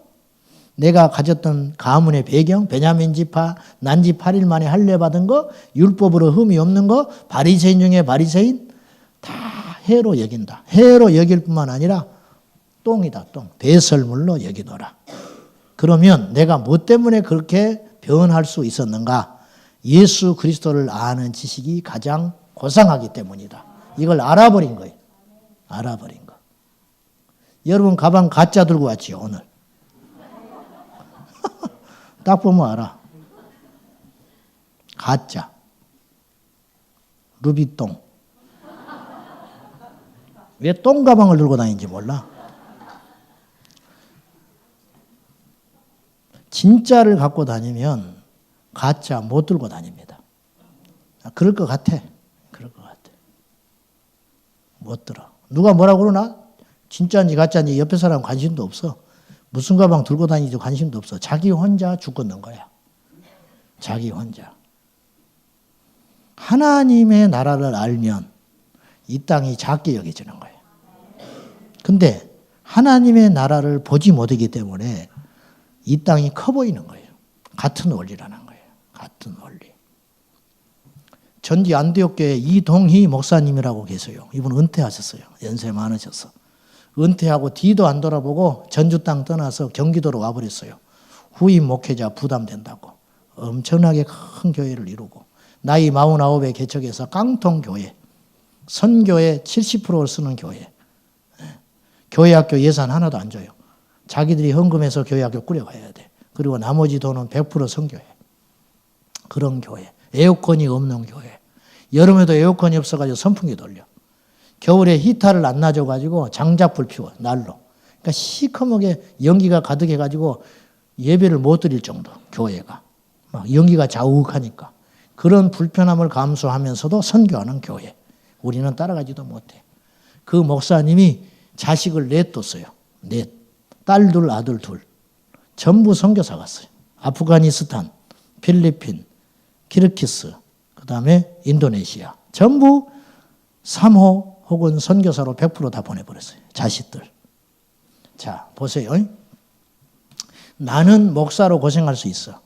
내가 가졌던 가문의 배경, 베냐민 지파, 난지 8일 만에 할례 받은 거, 율법으로 흠이 없는 거, 바리새인 중에 바리새인 다 해로 여긴다. 해로 여길 뿐만 아니라 똥이다, 똥. 배설물로 여기노라. 그러면 내가 뭐 때문에 그렇게 변할 수 있었는가? 예수 그리스도를 아는 지식이 가장 고상하기 때문이다. 이걸 알아버린 거예요. 알아버린 거. 여러분 가방 가짜 들고 왔지요, 오늘. 딱 보면 알아. 가짜. 루비똥. 왜 똥 가방을 들고 다니는지 몰라? 진짜를 갖고 다니면 가짜 못 들고 다닙니다. 그럴 것 같아. 그럴 것 같아. 못 들어. 누가 뭐라고 그러나? 진짜인지 가짜인지 옆에 사람 관심도 없어. 무슨 가방 들고 다니지 관심도 없어. 자기 혼자 죽겠는 거야. 자기 혼자. 하나님의 나라를 알면 이 땅이 작게 여겨지는 거예요. 근데 하나님의 나라를 보지 못하기 때문에 이 땅이 커 보이는 거예요. 같은 원리라는 거예요. 같은 원리. 전지 안디옥교회 이동희 목사님이라고 계세요. 이분 은퇴하셨어요. 연세 많으셔서. 은퇴하고 뒤도 안 돌아보고 전주 땅 떠나서 경기도로 와버렸어요. 후임 목회자 부담된다고. 엄청나게 큰 교회를 이루고 나이 49에 개척해서 깡통교회, 선교의 70%를 쓰는 교회. 교회학교 예산 하나도 안 줘요. 자기들이 헌금해서 교회학교 꾸려가야 돼. 그리고 나머지 돈은 100% 선교해. 그런 교회. 에어컨이 없는 교회. 여름에도 에어컨이 없어가지고 선풍기 돌려. 겨울에 히터를 안 놔줘가지고 장작불 피워, 날로. 그러니까 시커멓게 연기가 가득해가지고 예배를 못 드릴 정도, 교회가. 막 연기가 자욱하니까. 그런 불편함을 감수하면서도 선교하는 교회. 우리는 따라가지도 못해. 그 목사님이 자식을 넷 뒀어요. 넷. 딸 둘, 아들 둘. 전부 선교사 갔어요. 아프가니스탄, 필리핀, 키르키스, 그 다음에 인도네시아. 전부 3호 혹은 선교사로 100% 다 보내버렸어요. 자식들. 자, 보세요. 나는 목사로 고생할 수 있어.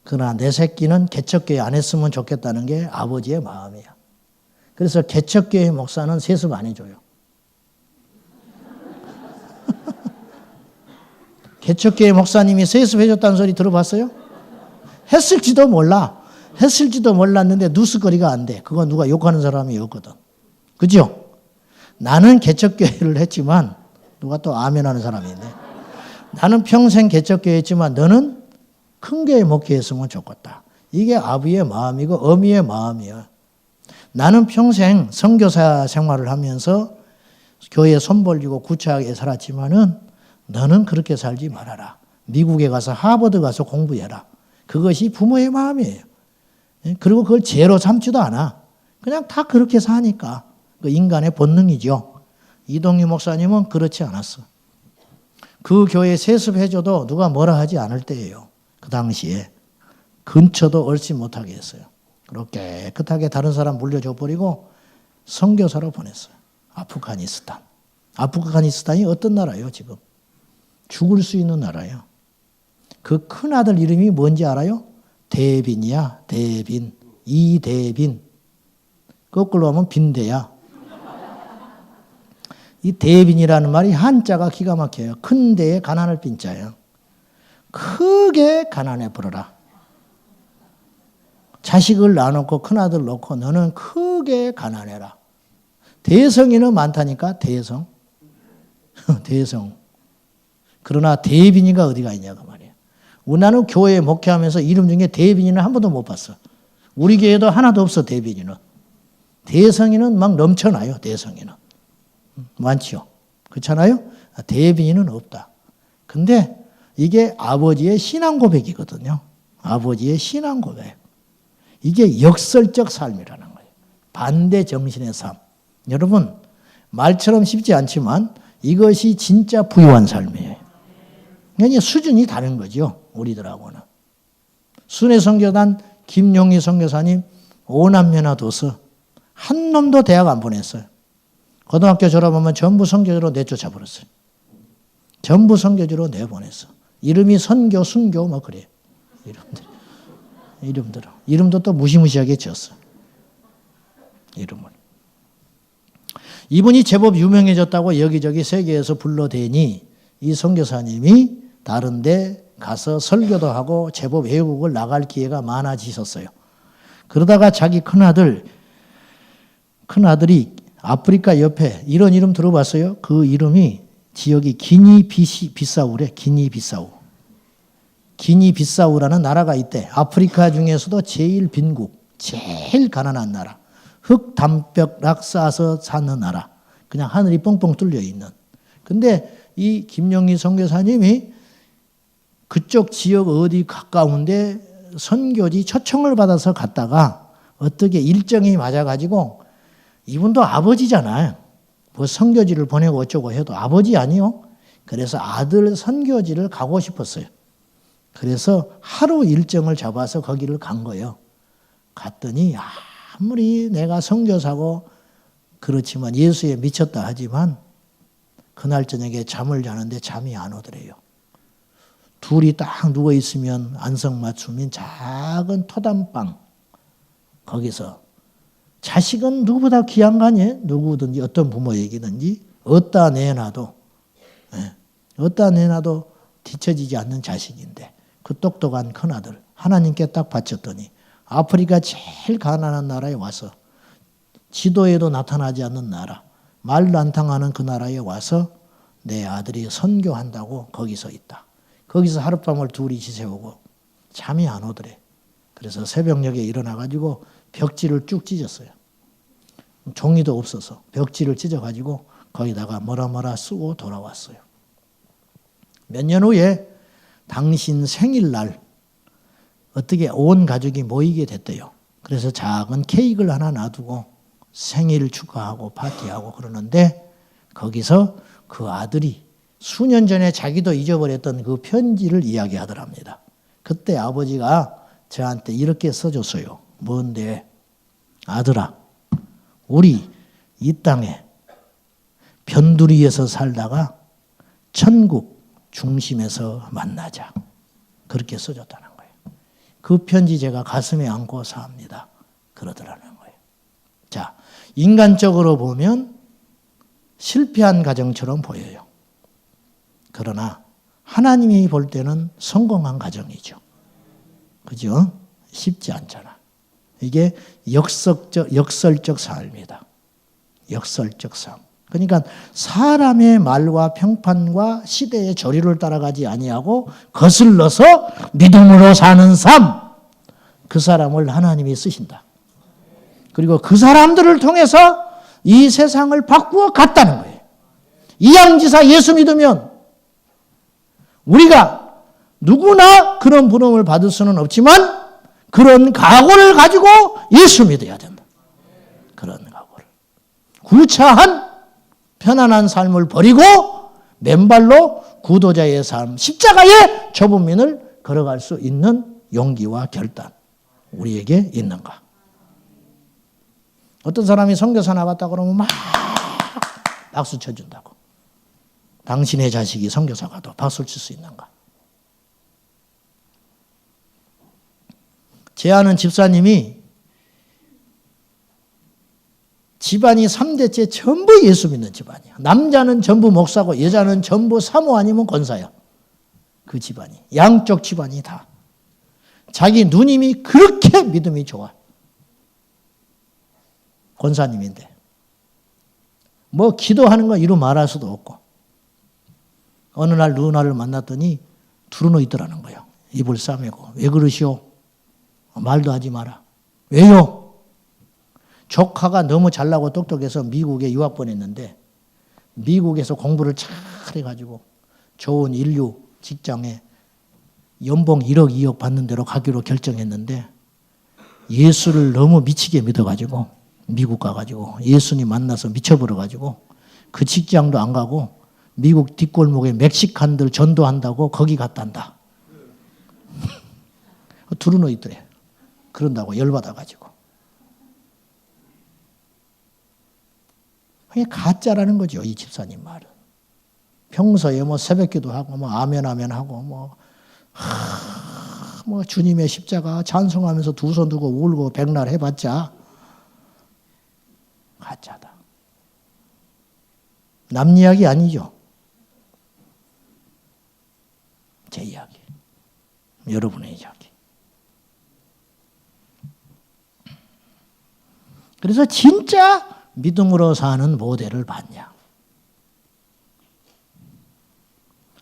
그러나 내 새끼는 개척교회 안 했으면 좋겠다는 게 아버지의 마음이야. 그래서 개척교회 목사는 세습 안 해줘요. 개척교회 목사님이 세습해줬다는 소리 들어봤어요? 했을지도 몰라. 했을지도 몰랐는데 누스거리가 안 돼. 그거 누가 욕하는 사람이 없거든. 그죠? 나는 개척교회를 했지만 누가 또 아멘하는 사람이 있네. 나는 평생 개척교회 했지만 너는 큰 교회 목회했으면 좋겠다. 이게 아비의 마음이고 어미의 마음이야. 나는 평생 선교사 생활을 하면서 교회에 손 벌리고 구차하게 살았지만은 너는 그렇게 살지 말아라. 미국에 가서 하버드 가서 공부해라. 그것이 부모의 마음이에요. 그리고 그걸 죄로 삼지도 않아. 그냥 다 그렇게 사니까. 그 인간의 본능이죠. 이동희 목사님은 그렇지 않았어. 그 교회 세습해줘도 누가 뭐라 하지 않을 때예요. 그 당시에. 근처도 얼씬 못하게 했어요. 그렇게 깨끗하게 다른 사람 물려줘 버리고 선교사로 보냈어요. 아프가니스탄. 아프가니스탄이 어떤 나라예요, 지금? 죽을 수 있는 나라예요. 그 큰아들 이름이 뭔지 알아요? 대빈이야. 대빈. 이대빈. 거꾸로 하면 빈대야. 이 대빈이라는 말이 한자가 기가 막혀요. 큰 데에 가난할 빈자예요. 크게 가난해 버려라. 자식을 낳아놓고 큰아들 놓고 너는 크게 가난해라. 대성이는 많다니까. 대성. 대성. 그러나 대빈이가 어디가 있냐고 말이야. 나는 교회에 목회하면서 이름 중에 대빈이는 한 번도 못 봤어. 우리 교회도 하나도 없어. 대빈이는. 대성이는 막 넘쳐나요. 대성이는. 많지요. 그렇잖아요. 대빈이는 없다. 근데 이게 아버지의 신앙 고백이거든요. 아버지의 신앙 고백. 이게 역설적 삶이라는 거예요. 반대 정신의 삶. 여러분 말처럼 쉽지 않지만 이것이 진짜 부유한 삶이에요. 그러니까 수준이 다른 거죠. 우리들하고는. 순회 선교단 김용희 선교사님 5남매나 둬서 한 놈도 대학 안 보냈어요. 고등학교 졸업하면 전부 선교지로 내쫓아 버렸어요. 전부 선교지로 내보냈어. 이름이 선교, 순교 뭐 그래요. 이름도 또 무시무시하게 지었어. 이름을. 이분이 제법 유명해졌다고 여기저기 세계에서 불러대니 이 선교사님이 다른 데 가서 설교도 하고 제법 외국을 나갈 기회가 많아지셨어요. 그러다가 자기 큰아들이 아프리카 옆에 이런 이름 들어봤어요? 그 이름이 지역이 기니비사우래. 기니비사우라는 나라가 있대. 아프리카 중에서도 제일 빈국, 제일 가난한 나라. 흙 담벼락 쌓아서 사는 나라. 그냥 하늘이 뻥뻥 뚫려 있는. 근데 이 김영희 선교사님이 그쪽 지역 어디 가까운데 선교지 초청을 받아서 갔다가 어떻게 일정이 맞아가지고 이분도 아버지잖아요. 뭐 선교지를 보내고 어쩌고 해도 아버지 아니요? 그래서 아들 선교지를 가고 싶었어요. 그래서 하루 일정을 잡아서 거기를 간 거예요. 갔더니 아무리 내가 선교사고 그렇지만 예수에 미쳤다 하지만 그날 저녁에 잠을 자는데 잠이 안 오더래요. 둘이 딱 누워있으면 안성맞춤인 작은 토단방 거기서 자식은 누구보다 귀한 거 아니에요? 누구든지 어떤 부모에게든지 어디다 내놔도 뒤처지지 않는 자식인데 그 똑똑한 큰아들 하나님께 딱 바쳤더니 아프리카 제일 가난한 나라에 와서 지도에도 나타나지 않는 나라 말도 안 통하는 그 나라에 와서 내 아들이 선교한다고 거기서 있다. 거기서 하룻밤을 둘이 지새우고 잠이 안 오더래. 그래서 새벽녘에 일어나가지고 벽지를 쭉 찢었어요. 종이도 없어서 벽지를 찢어가지고 거기다가 뭐라 쓰고 돌아왔어요. 몇 년 후에 당신 생일날 어떻게 온 가족이 모이게 됐대요. 그래서 작은 케이크를 하나 놔두고 생일 축하하고 파티하고 그러는데 거기서 그 아들이 수년 전에 자기도 잊어버렸던 그 편지를 이야기하더랍니다. 그때 아버지가 저한테 이렇게 써줬어요. 뭔데? 아들아, 우리 이 땅에 변두리에서 살다가 천국 중심에서 만나자. 그렇게 써줬다는 거예요. 그 편지 제가 가슴에 안고 삽니다. 그러더라는 거예요. 자, 인간적으로 보면 실패한 가정처럼 보여요. 그러나 하나님이 볼 때는 성공한 가정이죠. 그죠? 쉽지 않잖아. 이게 역설적 삶이다. 역설적 삶. 그러니까 사람의 말과 평판과 시대의 조류를 따라가지 아니하고 거슬러서 믿음으로 사는 삶. 그 사람을 하나님이 쓰신다. 그리고 그 사람들을 통해서 이 세상을 바꾸어 갔다는 거예요. 이양지사 예수 믿으면 우리가 누구나 그런 부름을 받을 수는 없지만 그런 각오를 가지고 예수 믿어야 된다. 그런 각오를. 구차한 편안한 삶을 버리고 맨발로 구도자의 삶, 십자가의 좁은 민을 걸어갈 수 있는 용기와 결단 우리에게 있는가? 어떤 사람이 선교사 나갔다 그러면 막 박수 쳐준다고. 당신의 자식이 선교사 가도 박수를 칠 수 있는가? 제 아는 집사님이 집안이 3대째 전부 예수 믿는 집안이야. 남자는 전부 목사고 여자는 전부 사모 아니면 권사야. 그 집안이. 양쪽 집안이 다. 자기 누님이 그렇게 믿음이 좋아. 권사님인데. 뭐 기도하는 거 이루 말할 수도 없고. 어느 날 누나를 만났더니 두루누 있더라는 거예요. 입을 싸매고. 왜 그러시오? 말도 하지 마라. 왜요? 조카가 너무 잘나고 똑똑해서 미국에 유학 보냈는데 미국에서 공부를 잘 해가지고 좋은 인류 직장에 연봉 1억 2억 받는 대로 가기로 결정했는데 예수를 너무 미치게 믿어가지고 미국 가가지고 예수님 만나서 미쳐버려가지고 그 직장도 안 가고 미국 뒷골목에 멕시칸들 전도한다고 거기 갔단다. 두루노 있더래. 그런다고 열받아가지고. 그게 가짜라는 거죠, 이 집사님 말은. 평소에 뭐 새벽기도 하고 뭐 아멘 아멘 하고 뭐 주님의 십자가 찬송하면서 두 손 들고 울고 백날 해봤자 가짜다. 남 이야기 아니죠. 제 이야기. 여러분의 이야기. 그래서 진짜 믿음으로 사는 모델을 봤냐.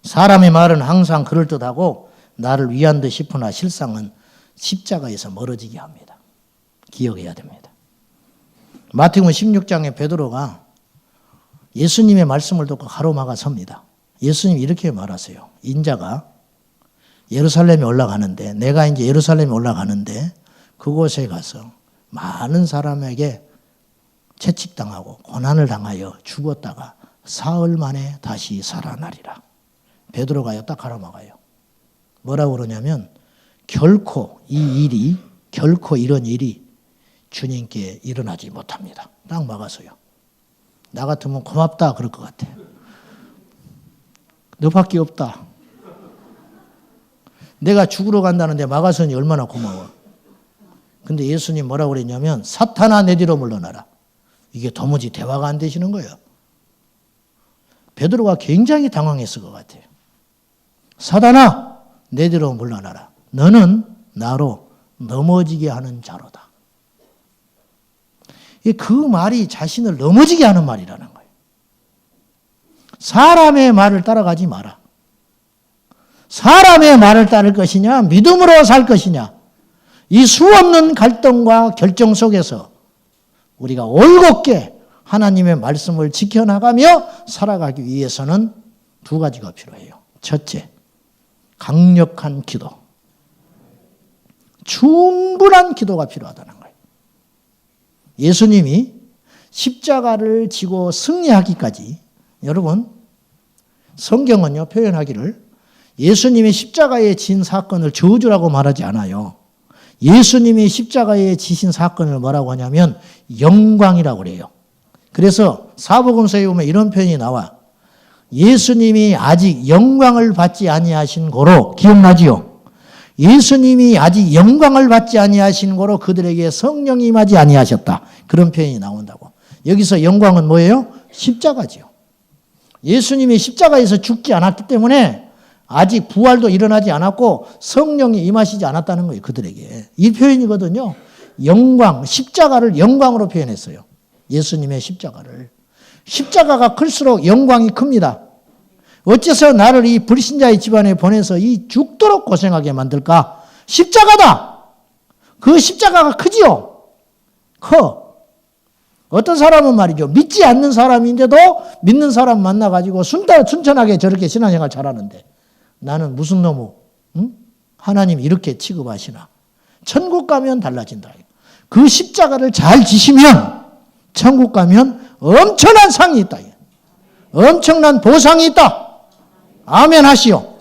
사람의 말은 항상 그럴듯하고 나를 위한 듯 싶으나 실상은 십자가에서 멀어지게 합니다. 기억해야 됩니다. 마태복음 16장에 베드로가 예수님의 말씀을 듣고 가로막아 섭니다. 예수님이 이렇게 말하세요. 인자가 예루살렘에 올라가는데, 내가 이제 예루살렘에 올라가는데 그곳에 가서 많은 사람에게 채찍당하고 고난을 당하여 죽었다가 사흘 만에 다시 살아나리라. 베드로가 딱 가로막아요. 뭐라고 그러냐면 결코 이런 일이 주님께 일어나지 못합니다. 딱 막았어요. 나 같으면 고맙다 그럴 것 같아. 너밖에 없다. 내가 죽으러 간다는데 막았으니 얼마나 고마워. 근데 예수님 뭐라고 그랬냐면 사탄아 내 뒤로 물러나라. 이게 도무지 대화가 안 되시는 거예요. 베드로가 굉장히 당황했을 것 같아요. 사탄아 내 뒤로 물러나라. 너는 나로 넘어지게 하는 자로다. 그 말이 자신을 넘어지게 하는 말이라는 거예요. 사람의 말을 따라가지 마라. 사람의 말을 따를 것이냐, 믿음으로 살 것이냐, 이 수없는 갈등과 결정 속에서 우리가 올곧게 하나님의 말씀을 지켜나가며 살아가기 위해서는 두 가지가 필요해요. 첫째, 강력한 기도. 충분한 기도가 필요하다는 거예요. 예수님이 십자가를 지고 승리하기까지, 여러분, 성경은요, 표현하기를 예수님이 십자가에 진 사건을 저주라고 말하지 않아요. 예수님이 십자가에 지신 사건을 뭐라고 하냐면 영광이라고 그래요. 그래서 사복음서에 보면 이런 표현이 나와. 예수님이 아직 영광을 받지 아니하신 고로, 기억나지요? 예수님이 아직 영광을 받지 아니하신 고로 그들에게 성령이 임하지 아니하셨다. 그런 표현이 나온다고. 여기서 영광은 뭐예요? 십자가지요. 예수님이 십자가에서 죽지 않았기 때문에 아직 부활도 일어나지 않았고 성령이 임하시지 않았다는 거예요. 그들에게. 이 표현이거든요. 영광, 십자가를 영광으로 표현했어요. 예수님의 십자가를. 십자가가 클수록 영광이 큽니다. 어째서 나를 이 불신자의 집안에 보내서 이 죽도록 고생하게 만들까? 십자가다! 그 십자가가 크지요? 커. 어떤 사람은 말이죠. 믿지 않는 사람인데도 믿는 사람 만나가지고 순천하게 저렇게 신앙생활 잘하는데 나는 무슨 놈의 하나님 이렇게 취급하시나. 천국 가면 달라진다. 그 십자가를 잘 지시면 천국 가면 엄청난 상이 있다. 엄청난 보상이 있다. 아멘 하시오.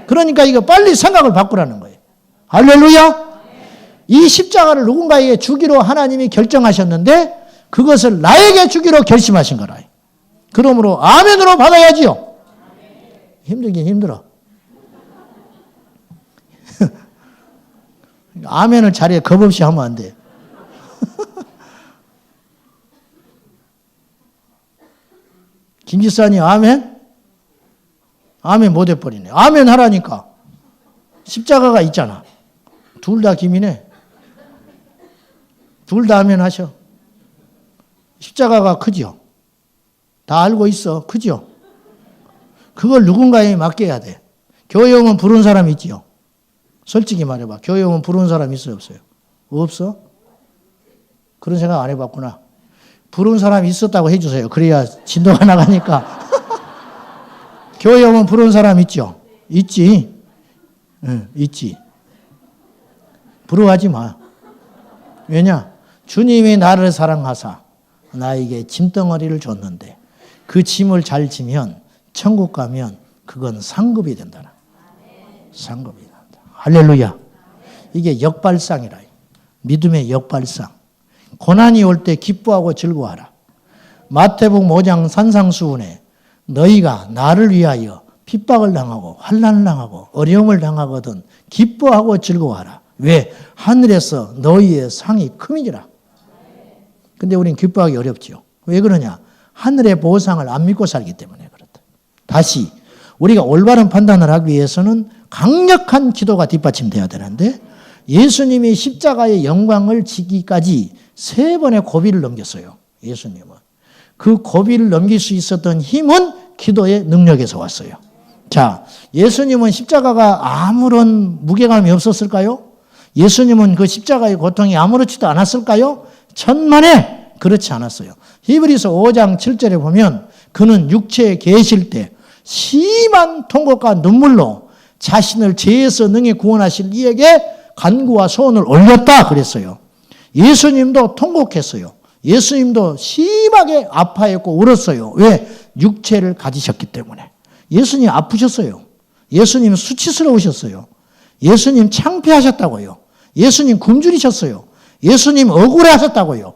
그러니까 이거 빨리 생각을 바꾸라는 거예요. 할렐루야. 이 십자가를 누군가에게 주기로 하나님이 결정하셨는데 그것을 나에게 주기로 결심하신 거라. 그러므로 아멘으로 받아야지요. 힘들긴 힘들어. 아멘을 자리에 겁없이 하면 안 돼. 김지사님 아멘? 아멘 못 해버리네. 아멘 하라니까. 십자가가 있잖아. 둘 다 김이네. 둘 다 아멘 하셔. 십자가가 크죠. 다 알고 있어. 크죠. 그걸 누군가에 맡겨야 돼. 교회 오면 부른 사람 있지요. 솔직히 말해봐. 교회 오면 부른 사람 있어요, 없어요? 없어? 그런 생각 안 해봤구나. 부른 사람이 있었다고 해주세요. 그래야 진도가 나가니까. 교회 오면 부른 사람 있죠? 있지. 응, 있지. 부러워하지 마. 왜냐? 주님이 나를 사랑하사 나에게 짐덩어리를 줬는데 그 짐을 잘 지면 천국 가면 그건 상급이 된다. 상급이 된다. 할렐루야. 이게 역발상이라. 믿음의 역발상. 고난이 올 때 기뻐하고 즐거워하라. 마태복음 5장 산상수훈에 너희가 나를 위하여 핍박을 당하고 환난을 당하고 어려움을 당하거든 기뻐하고 즐거워하라. 왜? 하늘에서 너희의 상이 큼이니라. 근데 우린 기뻐하기 어렵죠. 왜 그러냐? 하늘의 보상을 안 믿고 살기 때문에 그렇다. 다시 우리가 올바른 판단을 하기 위해서는 강력한 기도가 뒷받침돼야 되는데 예수님이 십자가의 영광을 지기까지 3번의 고비를 넘겼어요. 예수님은. 그 고비를 넘길 수 있었던 힘은 기도의 능력에서 왔어요. 자, 예수님은 십자가가 아무런 무게감이 없었을까요? 예수님은 그 십자가의 고통이 아무렇지도 않았을까요? 천만에 그렇지 않았어요. 히브리서 5장 7절에 보면 그는 육체에 계실 때 심한 통곡과 눈물로 자신을 죄에서 능히 구원하실 이에게 간구와 소원을 올렸다 그랬어요. 예수님도 통곡했어요. 예수님도 심하게 아파했고 울었어요. 왜? 육체를 가지셨기 때문에. 예수님 아프셨어요. 예수님 수치스러우셨어요. 예수님 창피하셨다고요. 예수님 굶주리셨어요. 예수님 억울하셨다고요.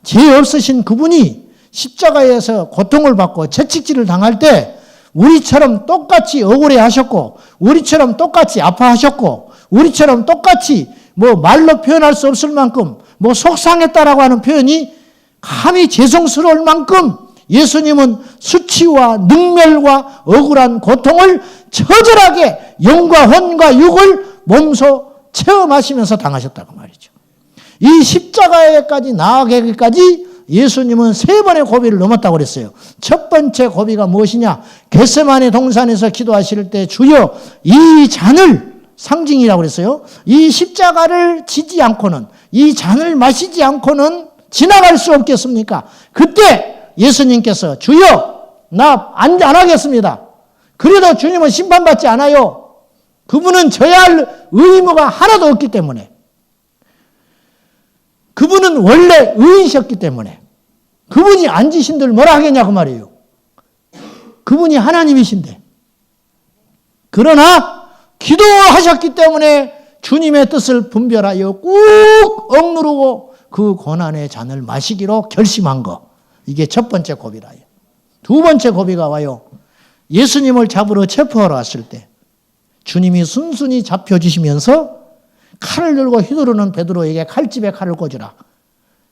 죄 없으신 그분이 십자가에서 고통을 받고 채찍질을 당할 때 우리처럼 똑같이 억울해하셨고 우리처럼 똑같이 아파하셨고 우리처럼 똑같이 말로 표현할 수 없을 만큼 속상했다라고 하는 표현이 감히 죄송스러울 만큼 예수님은 수치와 능멸과 억울한 고통을 처절하게 영과 혼과 육을 몸소 체험하시면서 당하셨다고 말이죠. 이 십자가에까지 나아가기까지 예수님은 3번의 고비를 넘었다고 그랬어요. 첫 번째 고비가 무엇이냐? 겟세마네 동산에서 기도하실 때 주여 이 잔을 상징이라고 그랬어요. 이 십자가를 지지 않고는 이 잔을 마시지 않고는 지나갈 수 없겠습니까? 그때 예수님께서 주여 나 안 하겠습니다. 그래도 주님은 심판받지 않아요. 그분은 져야 할 의무가 하나도 없기 때문에 그분은 원래 의이셨기 때문에 그분이 안 지신들 뭐라 하겠냐 그 말이에요. 그분이 하나님이신데 그러나 기도하셨기 때문에 주님의 뜻을 분별하여 꾹 억누르고 그 고난의 잔을 마시기로 결심한 거. 이게 첫 번째 고비라요. 두 번째 고비가 와요. 예수님을 잡으러 체포하러 왔을 때 주님이 순순히 잡혀주시면서 칼을 들고 휘두르는 베드로에게 칼집에 칼을 꽂으라.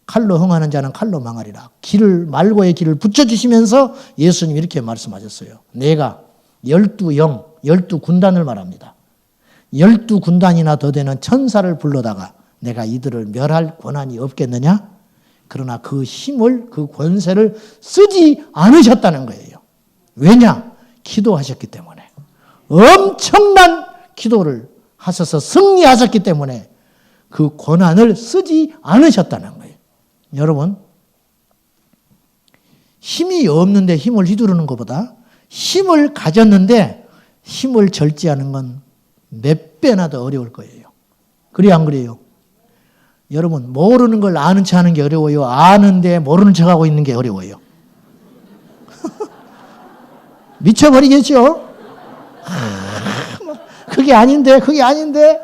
칼로 흥하는 자는 칼로 망하리라. 말고의 길을 붙여주시면서 예수님이 이렇게 말씀하셨어요. 내가 12영, 12군단을 말합니다. 12군단이나 더 되는 천사를 불러다가 내가 이들을 멸할 권한이 없겠느냐? 그러나 그 힘을, 그 권세를 쓰지 않으셨다는 거예요. 왜냐? 기도하셨기 때문에. 엄청난 기도를 하셔서 승리하셨기 때문에 그 권한을 쓰지 않으셨다는 거예요. 여러분, 힘이 없는데 힘을 휘두르는 것보다 힘을 가졌는데 힘을 절제하는 건 몇 배나 더 어려울 거예요. 그래요, 안 그래요? 여러분, 모르는 걸 아는 체 하는 게 어려워요? 아는데 모르는 척하고 있는 게 어려워요? 미쳐버리겠죠? 그게 아닌데, 그게 아닌데.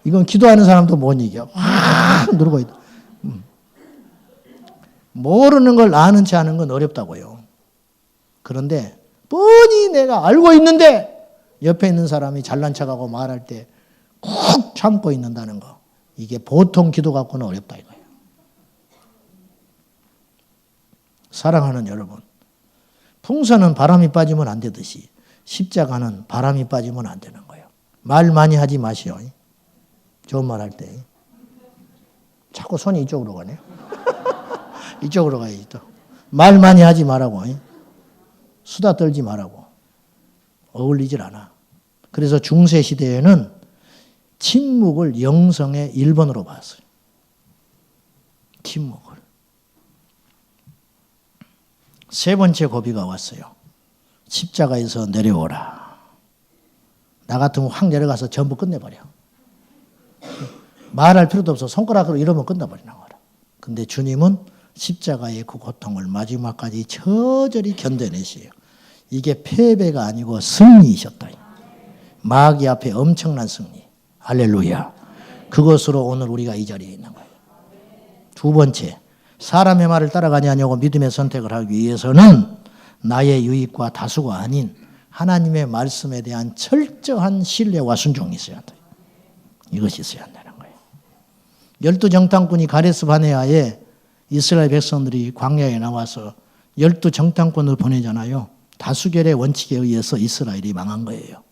이건 기도하는 사람도 못 이겨. 누르고 있다. 모르는 걸 아는 체 하는 건 어렵다고요. 그런데 뻔히 내가 알고 있는데 옆에 있는 사람이 잘난 척하고 말할 때 쿡 참고 있는다는 거. 이게 보통 기도 갖고는 어렵다 이거예요. 사랑하는 여러분, 풍선은 바람이 빠지면 안 되듯이 십자가는 바람이 빠지면 안 되는 거예요. 말 많이 하지 마시오. 좋은 말 할 때. 자꾸 손이 이쪽으로 가네요. 이쪽으로 가야지 또. 말 많이 하지 말라고. 수다 떨지 말라고. 어울리질 않아. 그래서 중세 시대에는 침묵을 영성의 1번으로 봤어요. 침묵을. 세 번째 고비가 왔어요. 십자가에서 내려오라. 나 같으면 확 내려가서 전부 끝내버려. 말할 필요도 없어. 손가락으로 이러면 끝내버리는 거라. 근데 주님은 십자가의 그 고통을 마지막까지 처절히 견뎌내세요. 이게 패배가 아니고 승리이셨다. 마귀 앞에 엄청난 승리. 할렐루야. 그것으로 오늘 우리가 이 자리에 있는 거예요. 두 번째, 사람의 말을 따라가지 아니하고 믿음의 선택을 하기 위해서는 나의 유익과 다수가 아닌 하나님의 말씀에 대한 철저한 신뢰와 순종이 있어야 돼요. 이것이 있어야 한다는 거예요. 12정탐꾼이 가데스 바네아에 이스라엘 백성들이 광야에 나와서 12정탐꾼을 보내잖아요. 다수결의 원칙에 의해서 이스라엘이 망한 거예요.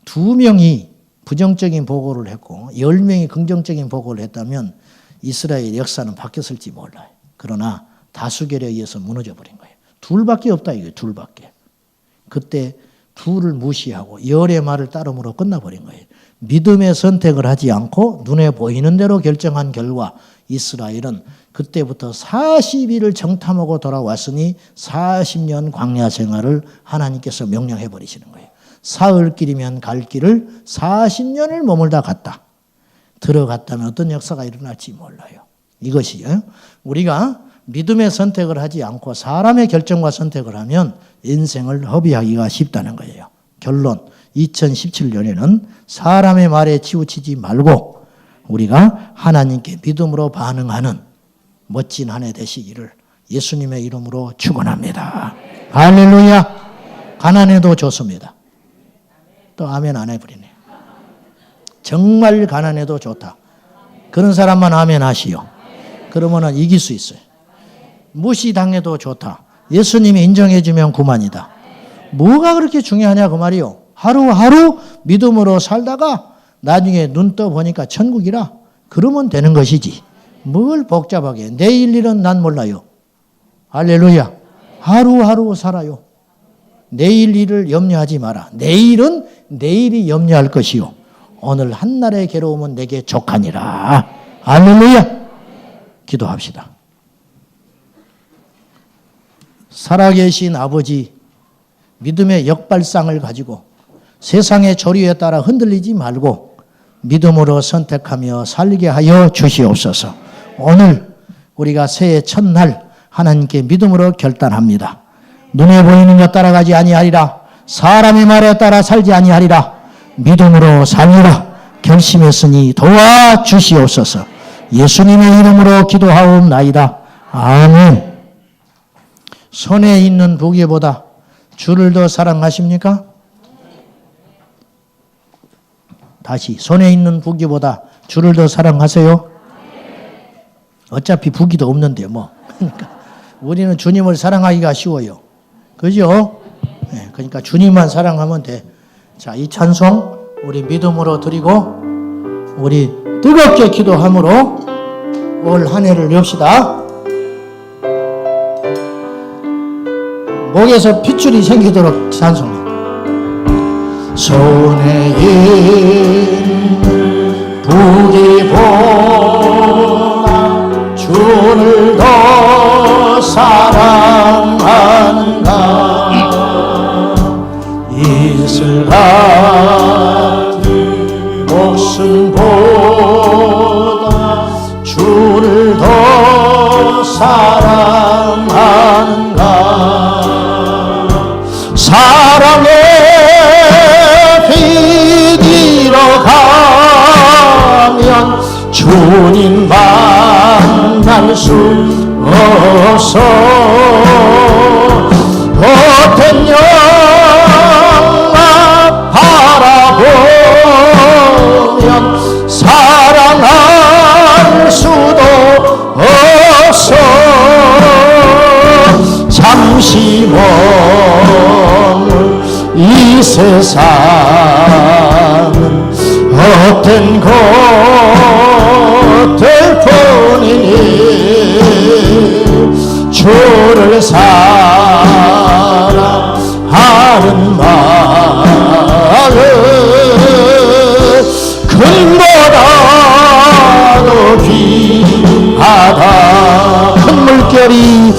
2명이 부정적인 보고를 했고 10명이 긍정적인 보고를 했다면 이스라엘 역사는 바뀌었을지 몰라요. 그러나 다수결에 의해서 무너져 버린 거예요. 둘밖에 없다 이거예요. 둘밖에. 그때 둘을 무시하고 열의 말을 따름으로 끝나버린 거예요. 믿음의 선택을 하지 않고 눈에 보이는 대로 결정한 결과 이스라엘은 그때부터 40일을 정탐하고 돌아왔으니 40년 광야 생활을 하나님께서 명령해 버리시는 거예요. 사흘길이면 갈 길을 40년을 머물다 갔다. 들어갔다면 어떤 역사가 일어날지 몰라요. 이것이요. 우리가 믿음의 선택을 하지 않고 사람의 결정과 선택을 하면 인생을 허비하기가 쉽다는 거예요. 결론, 2017년에는 사람의 말에 치우치지 말고 우리가 하나님께 믿음으로 반응하는 멋진 한 해 되시기를 예수님의 이름으로 축원합니다. 할렐루야. 가난해도 좋습니다. 또 아멘 안 해버리네. 정말 가난해도 좋다. 그런 사람만 아멘 하시오. 그러면은 이길 수 있어요. 무시당해도 좋다. 예수님이 인정해주면 그만이다. 뭐가 그렇게 중요하냐 그 말이요. 하루하루 믿음으로 살다가 나중에 눈 떠보니까 천국이라 그러면 되는 것이지. 뭘 복잡하게. 내일 일은 난 몰라요. 할렐루야. 하루하루 살아요. 내일 일을 염려하지 마라. 내일은 내일이 염려할 것이요. 오늘 한날의 괴로움은 내게 족하니라. 할렐루야. 기도합시다. 살아계신 아버지, 믿음의 역발상을 가지고 세상의 조류에 따라 흔들리지 말고 믿음으로 선택하며 살게 하여 주시옵소서. 오늘 우리가 새해 첫날 하나님께 믿음으로 결단합니다. 눈에 보이는 것 따라가지 아니하리라. 사람의 말에 따라 살지 아니하리라. 믿음으로 살리라 결심했으니 도와주시옵소서. 예수님의 이름으로 기도하옵나이다. 아멘. 손에 있는 무게보다 주를 더 사랑하십니까? 다시 손에 있는 무기보다 주를 더 사랑하세요? 어차피 무기도 없는데 뭐. 그러니까 우리는 주님을 사랑하기가 쉬워요. 그죠? 네, 그러니까 주님만 사랑하면 돼. 자, 이 찬송 우리 믿음으로 드리고 우리 뜨겁게 기도함으로 올 한 해를 엽시다. 목에서 핏줄이 생기도록 찬송해. 손에 있는 무기보다 주를 더 사랑하는가. 이슬람 목숨보다 주를 더 사랑하는가. 사랑의 비디러 가면 주님 만날 수 없어. 겉은 영화 바라보면 사랑할 수도 없어. 잠시 머물 이 세상은 헛된 것들 뿐이니 주를 사랑하는 마음은 금보다도 귀하다. 큰 물결이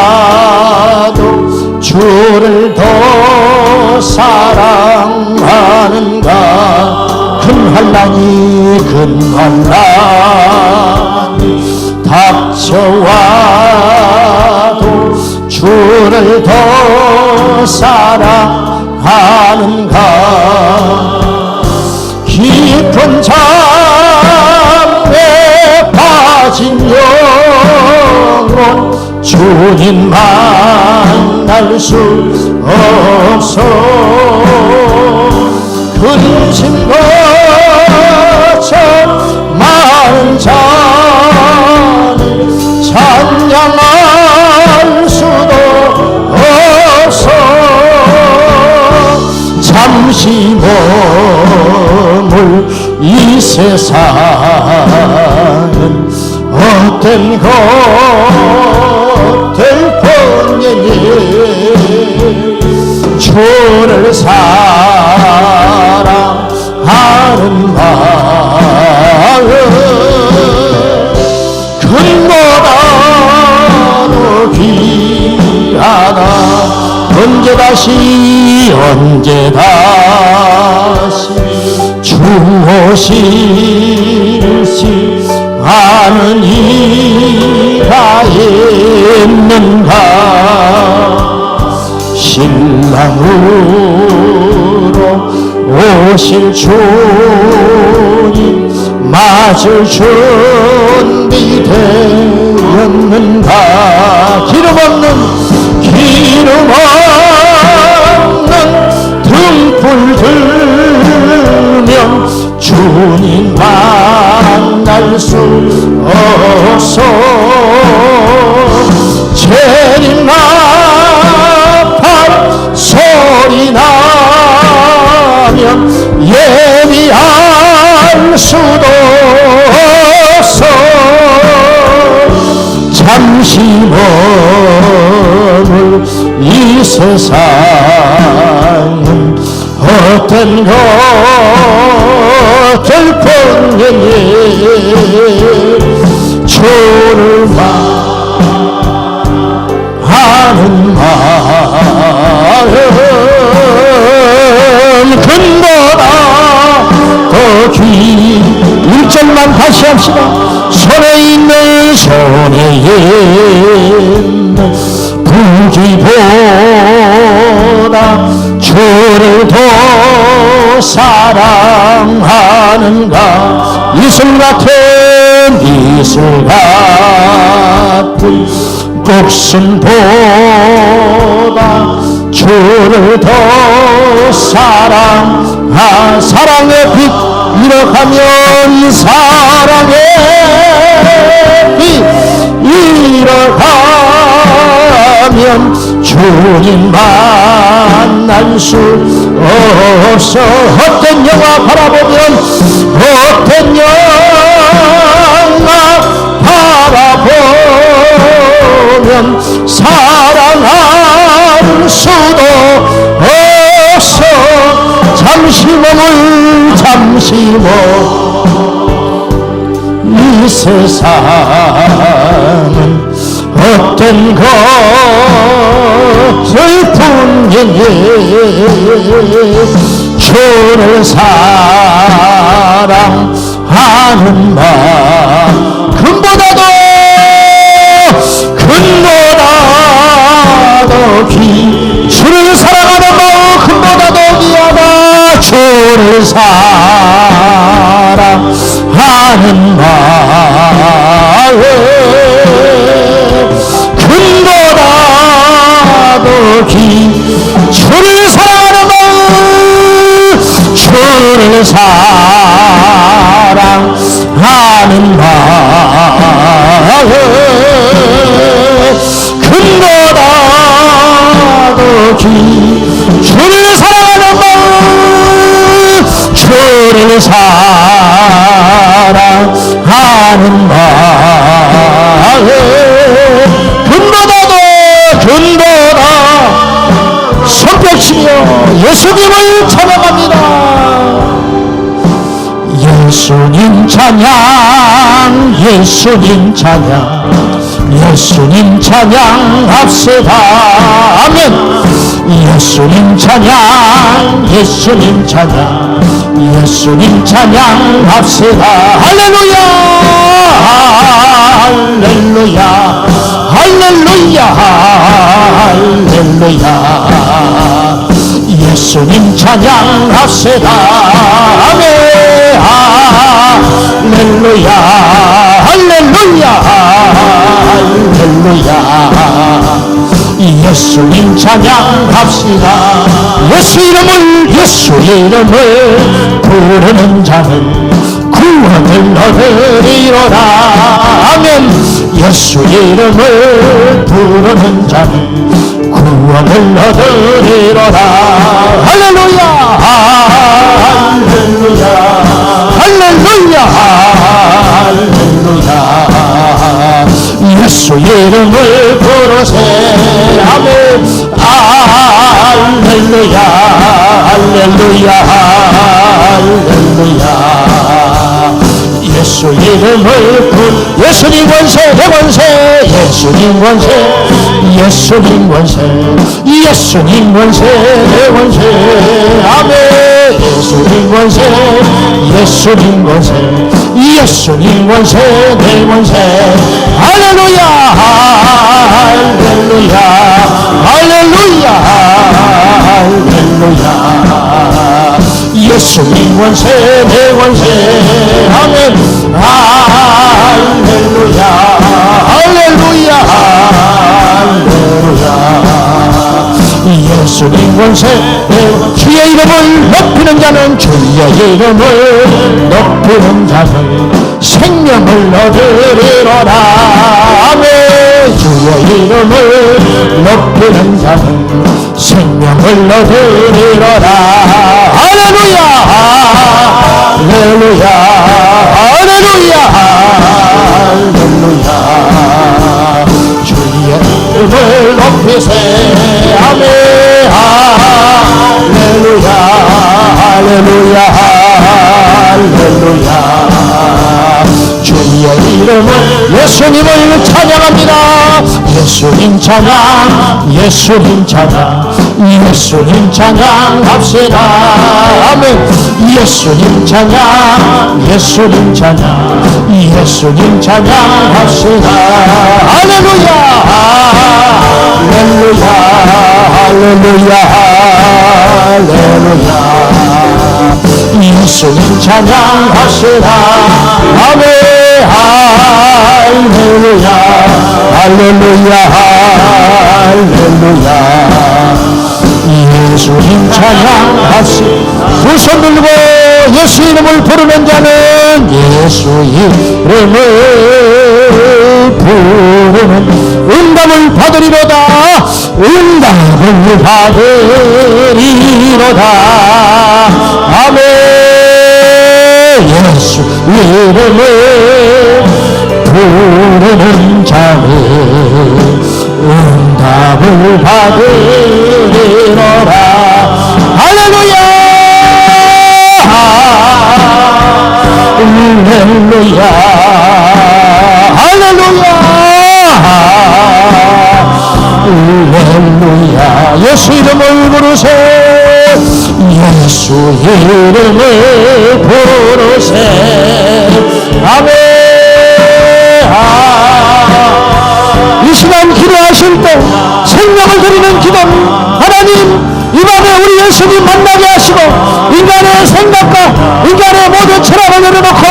뛰놀아도 주를 더 사랑하는가. 큰 환난 많이 근만난이 닥쳐와도 주를 더 사랑하는가. 깊은 잠에 빠진 영혼 주님 만날 수 없어. 근심 거쳐 많은 잔을 찬양할 수도 없어. 잠시 머물 이 세상은 헛된 것들 뿐이니 주를 사랑하는 마음 금보다도 귀하다. 언제 다시 주 오실지 아는 이가 있는가. 신랑으로 오실 주님 맞을 준비되었는가. 기름 없는 등불 들면 주님 만날 수 없어. 재림 나팔 소리 나면 예비할 수도 없어. 잠시 머물 이 세상은 헛된 것들 뿐이니 주를 하는 마음 근보다 더 귀. 1절만 다시 합시다. 손에 있는 부귀보다 주를 더 사랑하는가. 이슬 같은 목숨보다 주를 더 사랑의 빛 이뤄가면 사랑의 빛 이뤄가면 주님 만날 수 없어. 헛된 영화 바라보면 헛된 영화 바라보면 사랑할 수도 없어. 잠시 머물 이 세상은 헛된 것을 뿐이니 주를 사랑하는 마음 금보다도 주를 사랑하는 마음 금보다도 귀하다. 주를 사랑하는 마음 금보다도 주를 사랑하는 마음 주를 사랑하는 마음 금보다도 주를 사랑하는 마음 주를 사랑하는 마음 금보다도 손뼉치며 예수님을 찬양합니다. 예수님 찬양 예수님 찬양 예수님 찬양합시다. 아멘. 예수님 찬양 예수님 찬양 예수님 찬양합시다. 할렐루야 할렐루야 할렐루야 할렐루야 예수님 찬양합시다. 아멘 할렐루야 할렐루야 할렐루야 예수님 찬양합시다. 예수 이름을 부르는 자는 구원을 얻으리로다. 아멘. 예수 이름을 부르는 자는 구원을 얻으리로다. 할렐루야 할렐루야 할렐루야 할렐루야 예수 이름을 부르세. 아멘 할렐루야 할렐루야 할렐루야 예수 이름을 예수님 권세 대권세 예수님 권세 예수님 권세 예수님 권세 대권세 아멘 예수님 권세 예수님 권세 예수님 권세 대권세 할렐루야 할렐루야 할렐루야 할렐루야 예수님 권세 대권세 아멘 할렐루야 할렐루야 할렐루야 예수님 권세 주의 이름을 높이는 자는 주의 이름을 높이는 자는 생명을 얻으리로다. 아멘 주의 이름을 높이는 자는 생명을 얻으리로다. 할렐루야 할렐루야 할렐루야 할렐루야 주의 이름을 높이세. 아멘 할렐루야 할렐루야 할렐루야 주의 이름을 예수님을 찬양합니다. 예수님 찬양 예수님 찬양 예수님 찬양합시다. 아멘 예수님 찬양 예수님 찬양 예수님 찬양합시다. 할렐루야 할렐루야 할렐루야 할렐루야 예수님 찬양합시다. 아멘 할렐루야 할렐루야 할렐루야 예수님 찬양합시다. 두 손 들고 예수 이름을 부르는 자는 예수 이름을 부르는 응답을 받으리로다. 응답을 받으리로다. 아멘 예수 이름을 부르는 자는 응답을 받으리로다. 할렐루야 할렐루야 할렐루야 할렐루야 예수 이름을 부르세. 예수 이름을 부르세. 아멘 이 시간 기도하실 때 생명을 드리는 기도는 하나님 이 밤에 우리 예수님 만나게 하시고 인간의 생각과 인간의 모든 철학을 내려놓고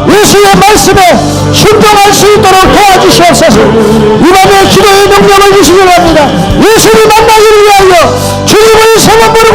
예수의 말씀에 순종할 수 있도록 도와주시옵소서. 이 밤에 기도의 능력을 주시기 바랍니다. 예수님 만나기를 위하여 주님의 성원 부르